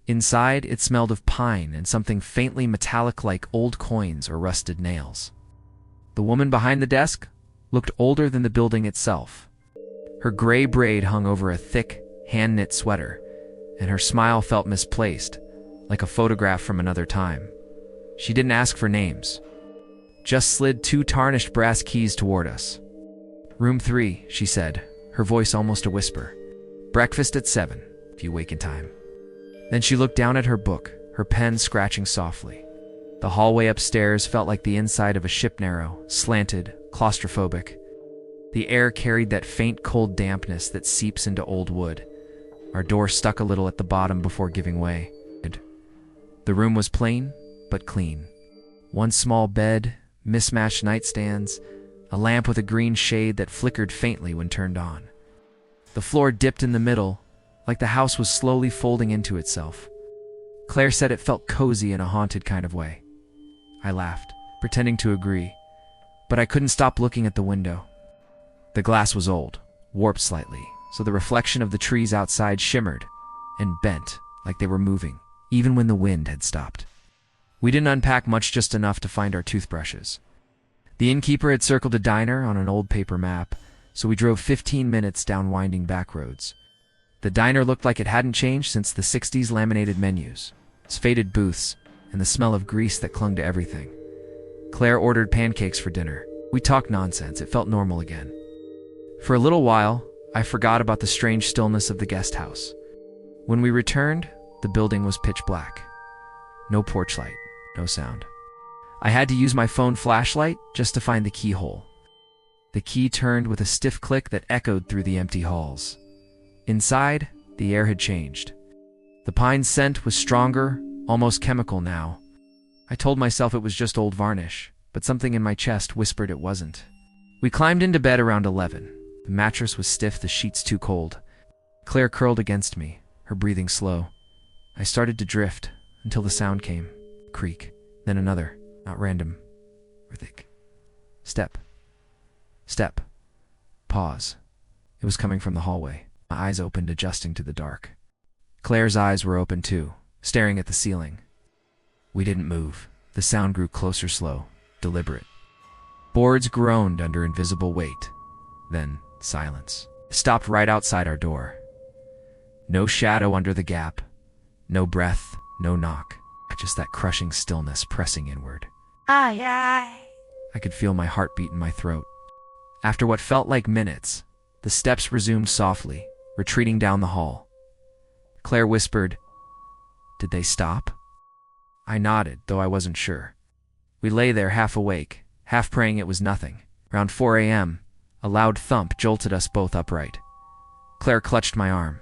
Inside, it smelled of pine and something faintly metallic like old coins or rusted nails. The woman behind the desk looked older than the building itself. Her gray braid hung over a thick, hand-knit sweater, and her smile felt misplaced, like a photograph from another time. She didn't ask for names, just slid 2 tarnished brass keys toward us. "Room 3, she said, her voice almost a whisper. "Breakfast at 7, if you wake in time." Then she looked down at her book, her pen scratching softly. The hallway upstairs felt like the inside of a ship, narrow, slanted, claustrophobic. The air carried that faint cold dampness that seeps into old wood. Our door stuck a little at the bottom before giving way. The room was plain, but clean. One small bed, mismatched nightstands, a lamp with a green shade that flickered faintly when turned on. The floor dipped in the middle, like the house was slowly folding into itself. Claire said it felt cozy in a haunted kind of way. I laughed, pretending to agree, but I couldn't stop looking at the window. The glass was old, warped slightly, so the reflection of the trees outside shimmered and bent like they were moving, even when the wind had stopped. We didn't unpack much, just enough to find our toothbrushes. The innkeeper had circled a diner on an old paper map, so we drove 15 minutes down winding back roads. The diner looked like it hadn't changed since the 60s, laminated menus, its faded booths, and the smell of grease that clung to everything. Claire ordered pancakes for dinner. We talked nonsense. It felt normal again. For a little while, I forgot about the strange stillness of the guest house. When we returned, the building was pitch black. No porch light, no sound. I had to use my phone flashlight just to find the keyhole. The key turned with a stiff click that echoed through the empty halls. Inside, the air had changed. The pine scent was stronger, almost chemical now. I told myself it was just old varnish, but something in my chest whispered it wasn't. We climbed into bed around 11. The mattress was stiff, the sheets too cold. Claire curled against me, her breathing slow. I started to drift until the sound came. Creak, then another, not random, rhythmic. Step. Step. Pause. It was coming from the hallway. My eyes opened, adjusting to the dark. Claire's eyes were open too, staring at the ceiling. We didn't move. The sound grew closer, slow, deliberate. Boards groaned under invisible weight. Then, silence. It stopped right outside our door. No shadow under the gap. No breath, no knock. Just that crushing stillness pressing inward. I could feel my heartbeat in my throat. After what felt like minutes, the steps resumed softly, retreating down the hall. Claire whispered, "Did they stop?" I nodded, though I wasn't sure. We lay there half awake, half praying it was nothing. Around 4 a.m., A loud thump jolted us both upright. Claire clutched my arm.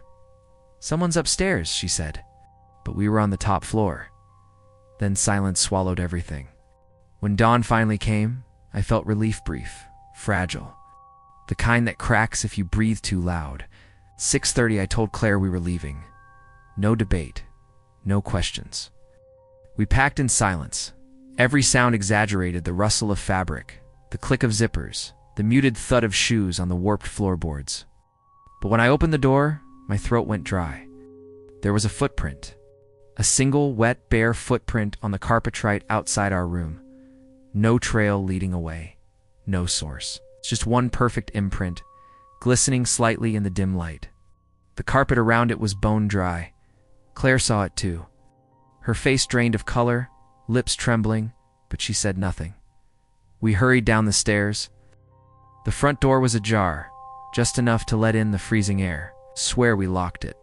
"Someone's upstairs," she said. But we were on the top floor. Then silence swallowed everything. When dawn finally came, I felt relief brief, fragile. The kind that cracks if you breathe too loud. 6:30 I told Claire we were leaving. No debate, no questions. We packed in silence. Every sound exaggerated: the rustle of fabric, the click of zippers, the muted thud of shoes on the warped floorboards. But when I opened the door, my throat went dry. There was a footprint. A single, wet, bare footprint on the carpet right outside our room. No trail leading away. No source. Just one perfect imprint, glistening slightly in the dim light. The carpet around it was bone dry. Claire saw it too. Her face drained of color, lips trembling, but she said nothing. We hurried down the stairs. The front door was ajar, just enough to let in the freezing air. Swear we locked it.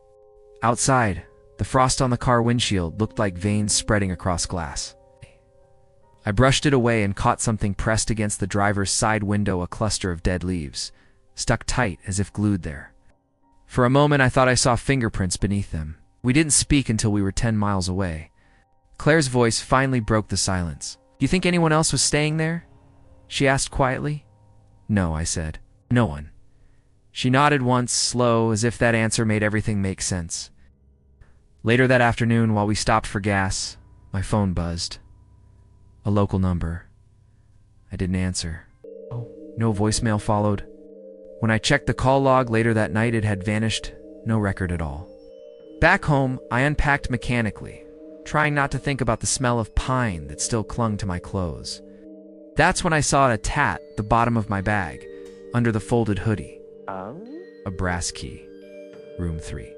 Outside, the frost on the car windshield looked like veins spreading across glass. I brushed it away and caught something pressed against the driver's side window, a cluster of dead leaves, stuck tight as if glued there. For a moment I thought I saw fingerprints beneath them. We didn't speak until we were 10 miles away. Claire's voice finally broke the silence. "Do you think anyone else was staying there?" she asked quietly. "No," I said. "No one." She nodded once, slow, as if that answer made everything make sense. Later that afternoon, while we stopped for gas, my phone buzzed. A local number. I didn't answer. No voicemail followed. When I checked the call log later that night, it had vanished, no record at all. Back home, I unpacked mechanically, trying not to think about the smell of pine that still clung to my clothes. That's when I saw a tat at the bottom of my bag, under the folded hoodie. A brass key. Room 3.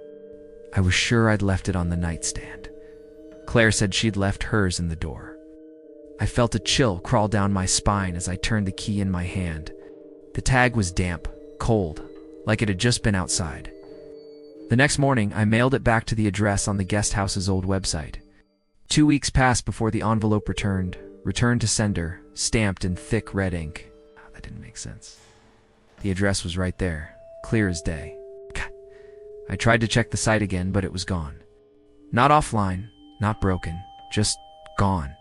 I was sure I'd left it on the nightstand. Claire said she'd left hers in the door. I felt a chill crawl down my spine as I turned the key in my hand. The tag was damp, cold, like it had just been outside. The next morning, I mailed it back to the address on the guest house's old website. 2 weeks passed before the envelope returned to sender, stamped in thick red ink. That didn't make sense. The address was right there, clear as day. God. I tried to check the site again, but it was gone. Not offline, not broken, just gone.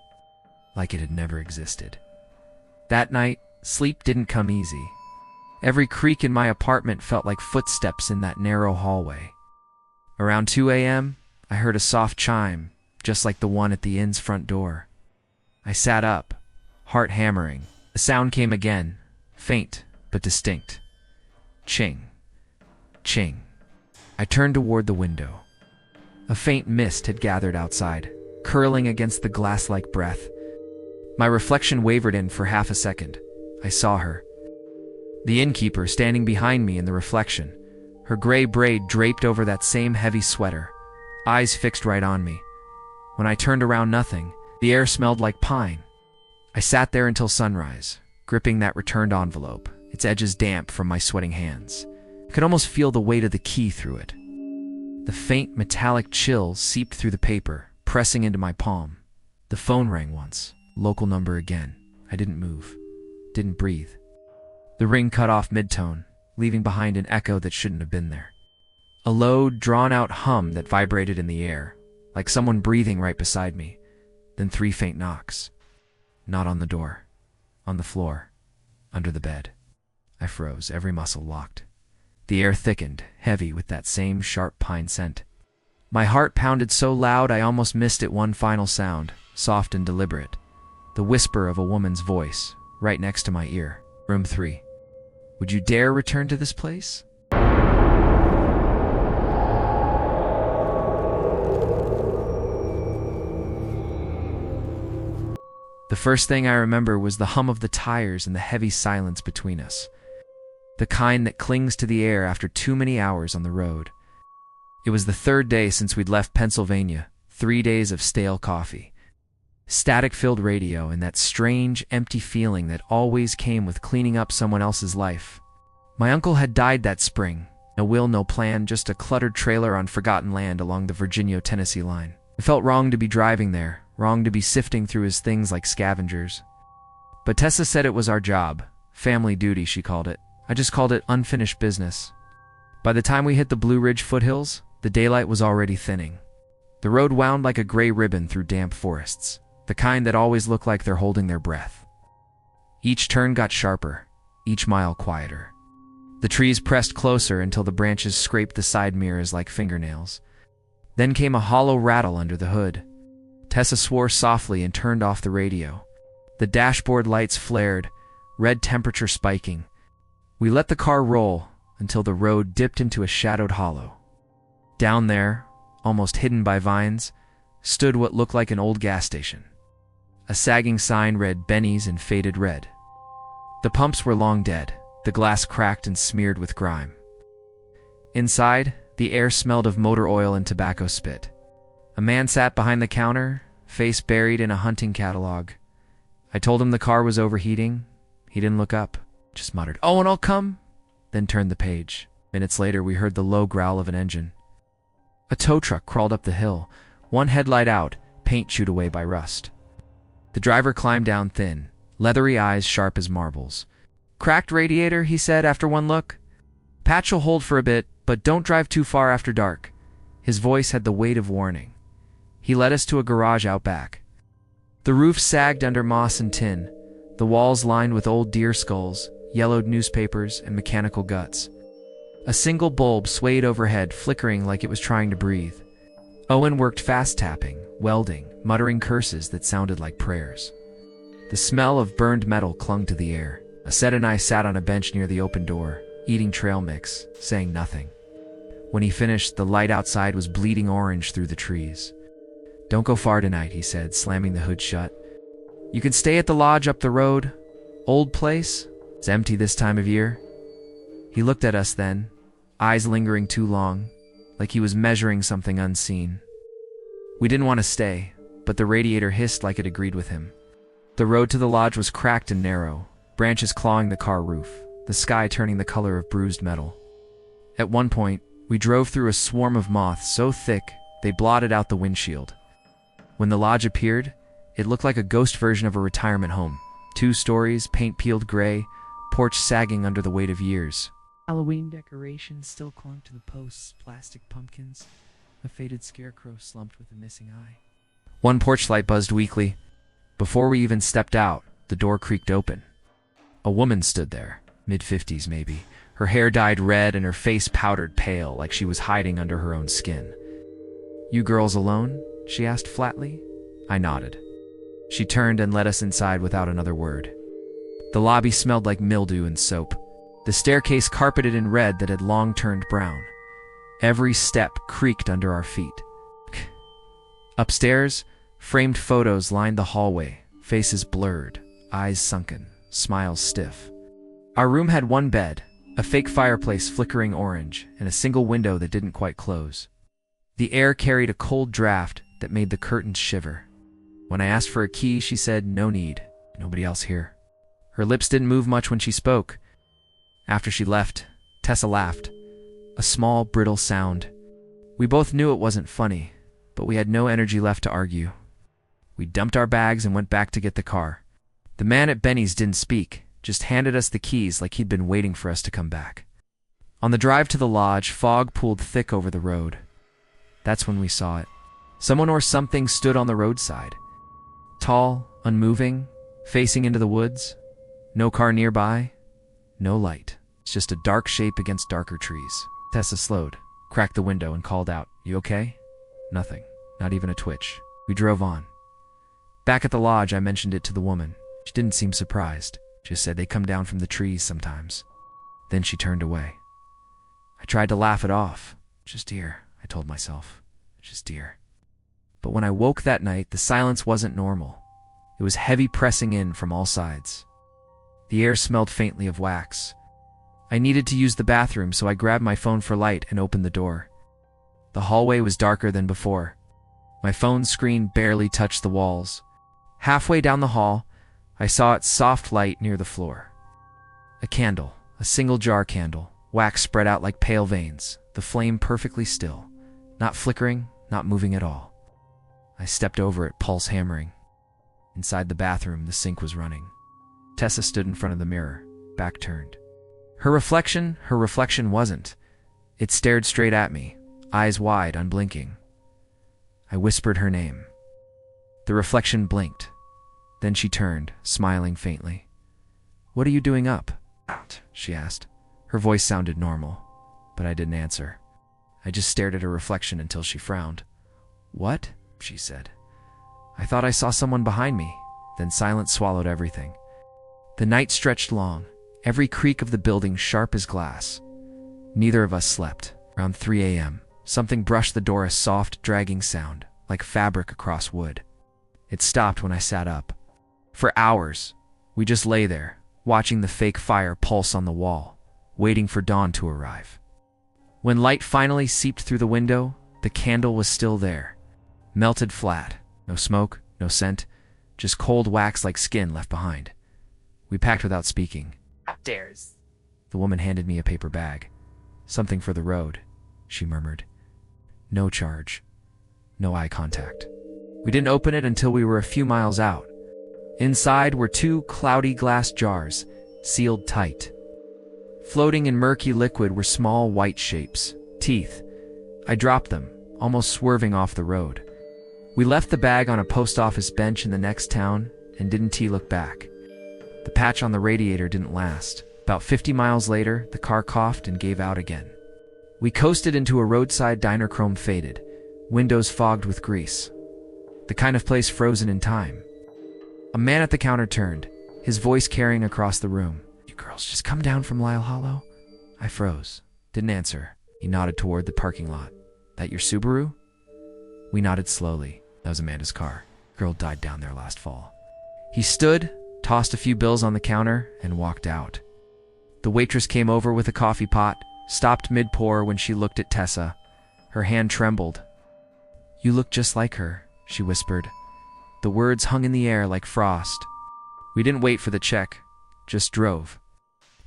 Like it had never existed. That night, sleep didn't come easy. Every creak in my apartment felt like footsteps in that narrow hallway. Around 2 a.m., I heard a soft chime, just like the one at the inn's front door. I sat up, heart hammering. The sound came again, faint but distinct. Ching. Ching. I turned toward the window. A faint mist had gathered outside, curling against the glass-like breath. My reflection wavered in for half a second. I saw her. The innkeeper standing behind me in the reflection, her gray braid draped over that same heavy sweater, eyes fixed right on me. When I turned around, nothing. The air smelled like pine. I sat there until sunrise, gripping that returned envelope, its edges damp from my sweating hands. I could almost feel the weight of the key through it. The faint metallic chill seeped through the paper, pressing into my palm. The phone rang once. Local number again. I didn't move. Didn't breathe. The ring cut off mid-tone, leaving behind an echo that shouldn't have been there. A low, drawn-out hum that vibrated in the air, like someone breathing right beside me. Then 3 faint knocks. Not on the door. On the floor. Under the bed. I froze, every muscle locked. The air thickened, heavy with that same sharp pine scent. My heart pounded so loud I almost missed it. One final sound, soft and deliberate. The whisper of a woman's voice, right next to my ear. Room 3. Would you dare return to this place? The first thing I remember was the hum of the tires and the heavy silence between us. The kind that clings to the air after too many hours on the road. It was the 3rd day since we'd left Pennsylvania, 3 days of stale coffee. Static-filled radio and that strange, empty feeling that always came with cleaning up someone else's life. My uncle had died that spring. No will, no plan, just a cluttered trailer on forgotten land along the Virginia-Tennessee line. It felt wrong to be driving there, wrong to be sifting through his things like scavengers. But Tessa said it was our job. Family duty, she called it. I just called it unfinished business. By the time we hit the Blue Ridge foothills, the daylight was already thinning. The road wound like a gray ribbon through damp forests, the kind that always look like they're holding their breath. Each turn got sharper, each mile quieter. The trees pressed closer until the branches scraped the side mirrors like fingernails. Then came a hollow rattle under the hood. Tessa swore softly and turned off the radio. The dashboard lights flared, red temperature spiking. We let the car roll until the road dipped into a shadowed hollow. Down there, almost hidden by vines, stood what looked like an old gas station. A sagging sign read Benny's in faded red. The pumps were long dead, the glass cracked and smeared with grime. Inside, the air smelled of motor oil and tobacco spit. A man sat behind the counter, face buried in a hunting catalog. I told him the car was overheating. He didn't look up, just muttered, "Oh, and I'll come," then turned the page. Minutes later, we heard the low growl of an engine. A tow truck crawled up the hill, one headlight out, paint chewed away by rust. The driver climbed down thin, leathery eyes sharp as marbles. "Cracked radiator," he said after one look. "Patch will hold for a bit, but don't drive too far after dark." His voice had the weight of warning. He led us to a garage out back. The roof sagged under moss and tin, the walls lined with old deer skulls, yellowed newspapers, and mechanical guts. A single bulb swayed overhead, flickering like it was trying to breathe. Owen worked fast tapping, welding, muttering curses that sounded like prayers. The smell of burned metal clung to the air. Aset and I sat on a bench near the open door, eating trail mix, saying nothing. When he finished, the light outside was bleeding orange through the trees. "Don't go far tonight," he said, slamming the hood shut. "You can stay at the lodge up the road. Old place. It's empty this time of year." He looked at us then, eyes lingering too long, like he was measuring something unseen. We didn't want to stay, but the radiator hissed like it agreed with him. The road to the lodge was cracked and narrow, branches clawing the car roof, the sky turning the color of bruised metal. At one point, we drove through a swarm of moths so thick they blotted out the windshield. When the lodge appeared, it looked like a ghost version of a retirement home. 2 stories, paint peeled gray, porch sagging under the weight of years. Halloween decorations still clung to the posts, plastic pumpkins, a faded scarecrow slumped with a missing eye. One porch light buzzed weakly. Before we even stepped out, the door creaked open. A woman stood there, mid-50s maybe, her hair dyed red and her face powdered pale like she was hiding under her own skin. "You girls alone?" she asked flatly. I nodded. She turned and led us inside without another word. The lobby smelled like mildew and soap. The staircase carpeted in red that had long turned brown. Every step creaked under our feet. Upstairs, framed photos lined the hallway, faces blurred, eyes sunken, smiles stiff. Our room had one bed, a fake fireplace flickering orange, and a single window that didn't quite close. The air carried a cold draft that made the curtains shiver. When I asked for a key, she said, "No need, nobody else here." Her lips didn't move much when she spoke. After she left, Tessa laughed. A small, brittle sound. We both knew it wasn't funny, but we had no energy left to argue. We dumped our bags and went back to get the car. The man at Benny's didn't speak, just handed us the keys like he'd been waiting for us to come back. On the drive to the lodge, fog pooled thick over the road. That's when we saw it. Someone or something stood on the roadside. Tall, unmoving, facing into the woods. No car nearby. No light. It's just a dark shape against darker trees. Tessa slowed, cracked the window, and called out, "You okay?" Nothing. Not even a twitch. We drove on. Back at the lodge, I mentioned it to the woman. She didn't seem surprised. Just said they come down from the trees sometimes. Then she turned away. I tried to laugh it off. Just deer, I told myself. Just deer. But when I woke that night, the silence wasn't normal. It was heavy, pressing in from all sides. The air smelled faintly of wax. I needed to use the bathroom, so I grabbed my phone for light and opened the door. The hallway was darker than before. My phone screen barely touched the walls. Halfway down the hall, I saw its soft light near the floor. A candle, a single jar candle, wax spread out like pale veins, the flame perfectly still, not flickering, not moving at all. I stepped over it, pulse hammering. Inside the bathroom, the sink was running. Tessa stood in front of the mirror, back turned. Her reflection wasn't. It stared straight at me, eyes wide, unblinking. I whispered her name. The reflection blinked. Then she turned, smiling faintly. "What are you doing up?" she asked. Her voice sounded normal, but I didn't answer. I just stared at her reflection until she frowned. "What?" she said. "I thought I saw someone behind me." Then silence swallowed everything. The night stretched long, every creak of the building sharp as glass. Neither of us slept. Around 3 a.m., something brushed the door, a soft, dragging sound, like fabric across wood. It stopped when I sat up. For hours, we just lay there, watching the fake fire pulse on the wall, waiting for dawn to arrive. When light finally seeped through the window, the candle was still there, melted flat, no smoke, no scent, just cold wax like skin left behind. We packed without speaking. Upstairs. The woman handed me a paper bag. "Something for the road," she murmured. No charge. No eye contact. We didn't open it until we were a few miles out. Inside were 2 cloudy glass jars, sealed tight. Floating in murky liquid were small white shapes, teeth. I dropped them, almost swerving off the road. We left the bag on a post office bench in the next town and didn't look back. The patch on the radiator didn't last. About 50 miles later, the car coughed and gave out again. We coasted into a roadside diner, chrome faded, windows fogged with grease. The kind of place frozen in time. A man at the counter turned, his voice carrying across the room. "You girls just come down from Lyle Hollow?" I froze. Didn't answer. He nodded toward the parking lot. "That your Subaru?" We nodded slowly. That was Amanda's car. Girl died down there last fall. He stood, tossed a few bills on the counter, and walked out. The waitress came over with a coffee pot, stopped mid-pour when she looked at Tessa. Her hand trembled. "You look just like her," she whispered. The words hung in the air like frost. We didn't wait for the check, just drove.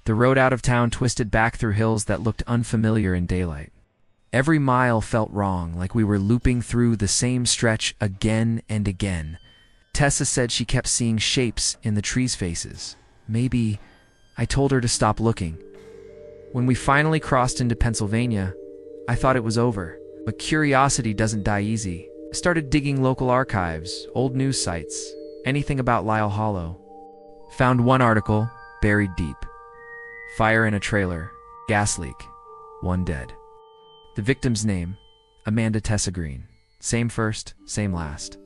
The road out of town twisted back through hills that looked unfamiliar in daylight. Every mile felt wrong, like we were looping through the same stretch again and again. Tessa said she kept seeing shapes in the trees' faces. Maybe I told her to stop looking. When we finally crossed into Pennsylvania, I thought it was over. But curiosity doesn't die easy. I started digging local archives, old news sites, anything about Lyle Hollow. Found one article, buried deep. Fire in a trailer, gas leak, 1 dead. The victim's name, Amanda Tessa Green. Same first, same last.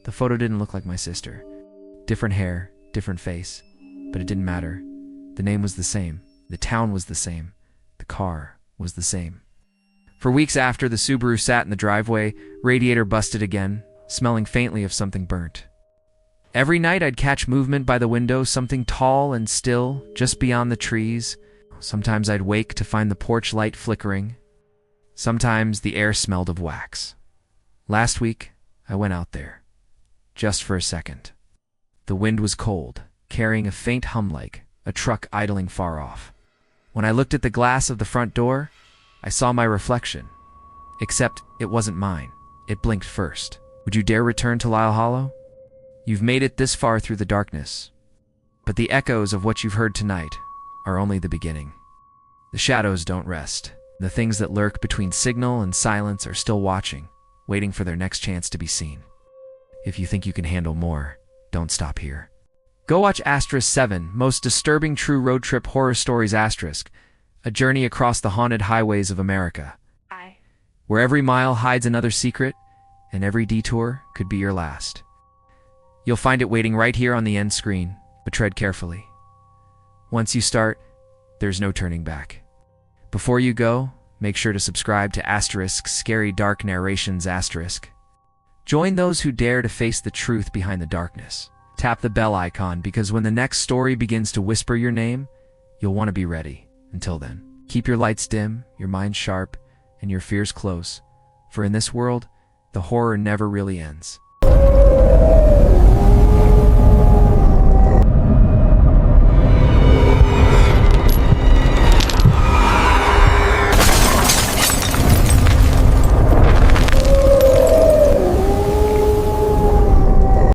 The photo didn't look like my sister. Different hair, different face. But it didn't matter. The name was the same. The town was the same. The car was the same. For weeks after, the Subaru sat in the driveway, radiator busted again, smelling faintly of something burnt. Every night I'd catch movement by the window, something tall and still, just beyond the trees. Sometimes I'd wake to find the porch light flickering. Sometimes the air smelled of wax. Last week, I went out there. Just for a second. The wind was cold, carrying a faint hum like a truck idling far off. When I looked at the glass of the front door, I saw my reflection. Except it wasn't mine. It blinked first. Would you dare return to Lyle Hollow? You've made it this far through the darkness. But the echoes of what you've heard tonight are only the beginning. The shadows don't rest. The things that lurk between signal and silence are still watching, waiting for their next chance to be seen. If you think you can handle more, don't stop here. Go watch *7, Most Disturbing True Road Trip Horror Stories *, a journey across the haunted highways of America. Where every mile hides another secret, and every detour could be your last. You'll find it waiting right here on the end screen, but tread carefully. Once you start, there's no turning back. Before you go, make sure to subscribe to Scary Dark Narrations *. Join those who dare to face the truth behind the darkness. Tap the bell icon, because when the next story begins to whisper your name, you'll want to be ready. Until then, keep your lights dim, your mind sharp, and your fears close, for in this world, the horror never really ends.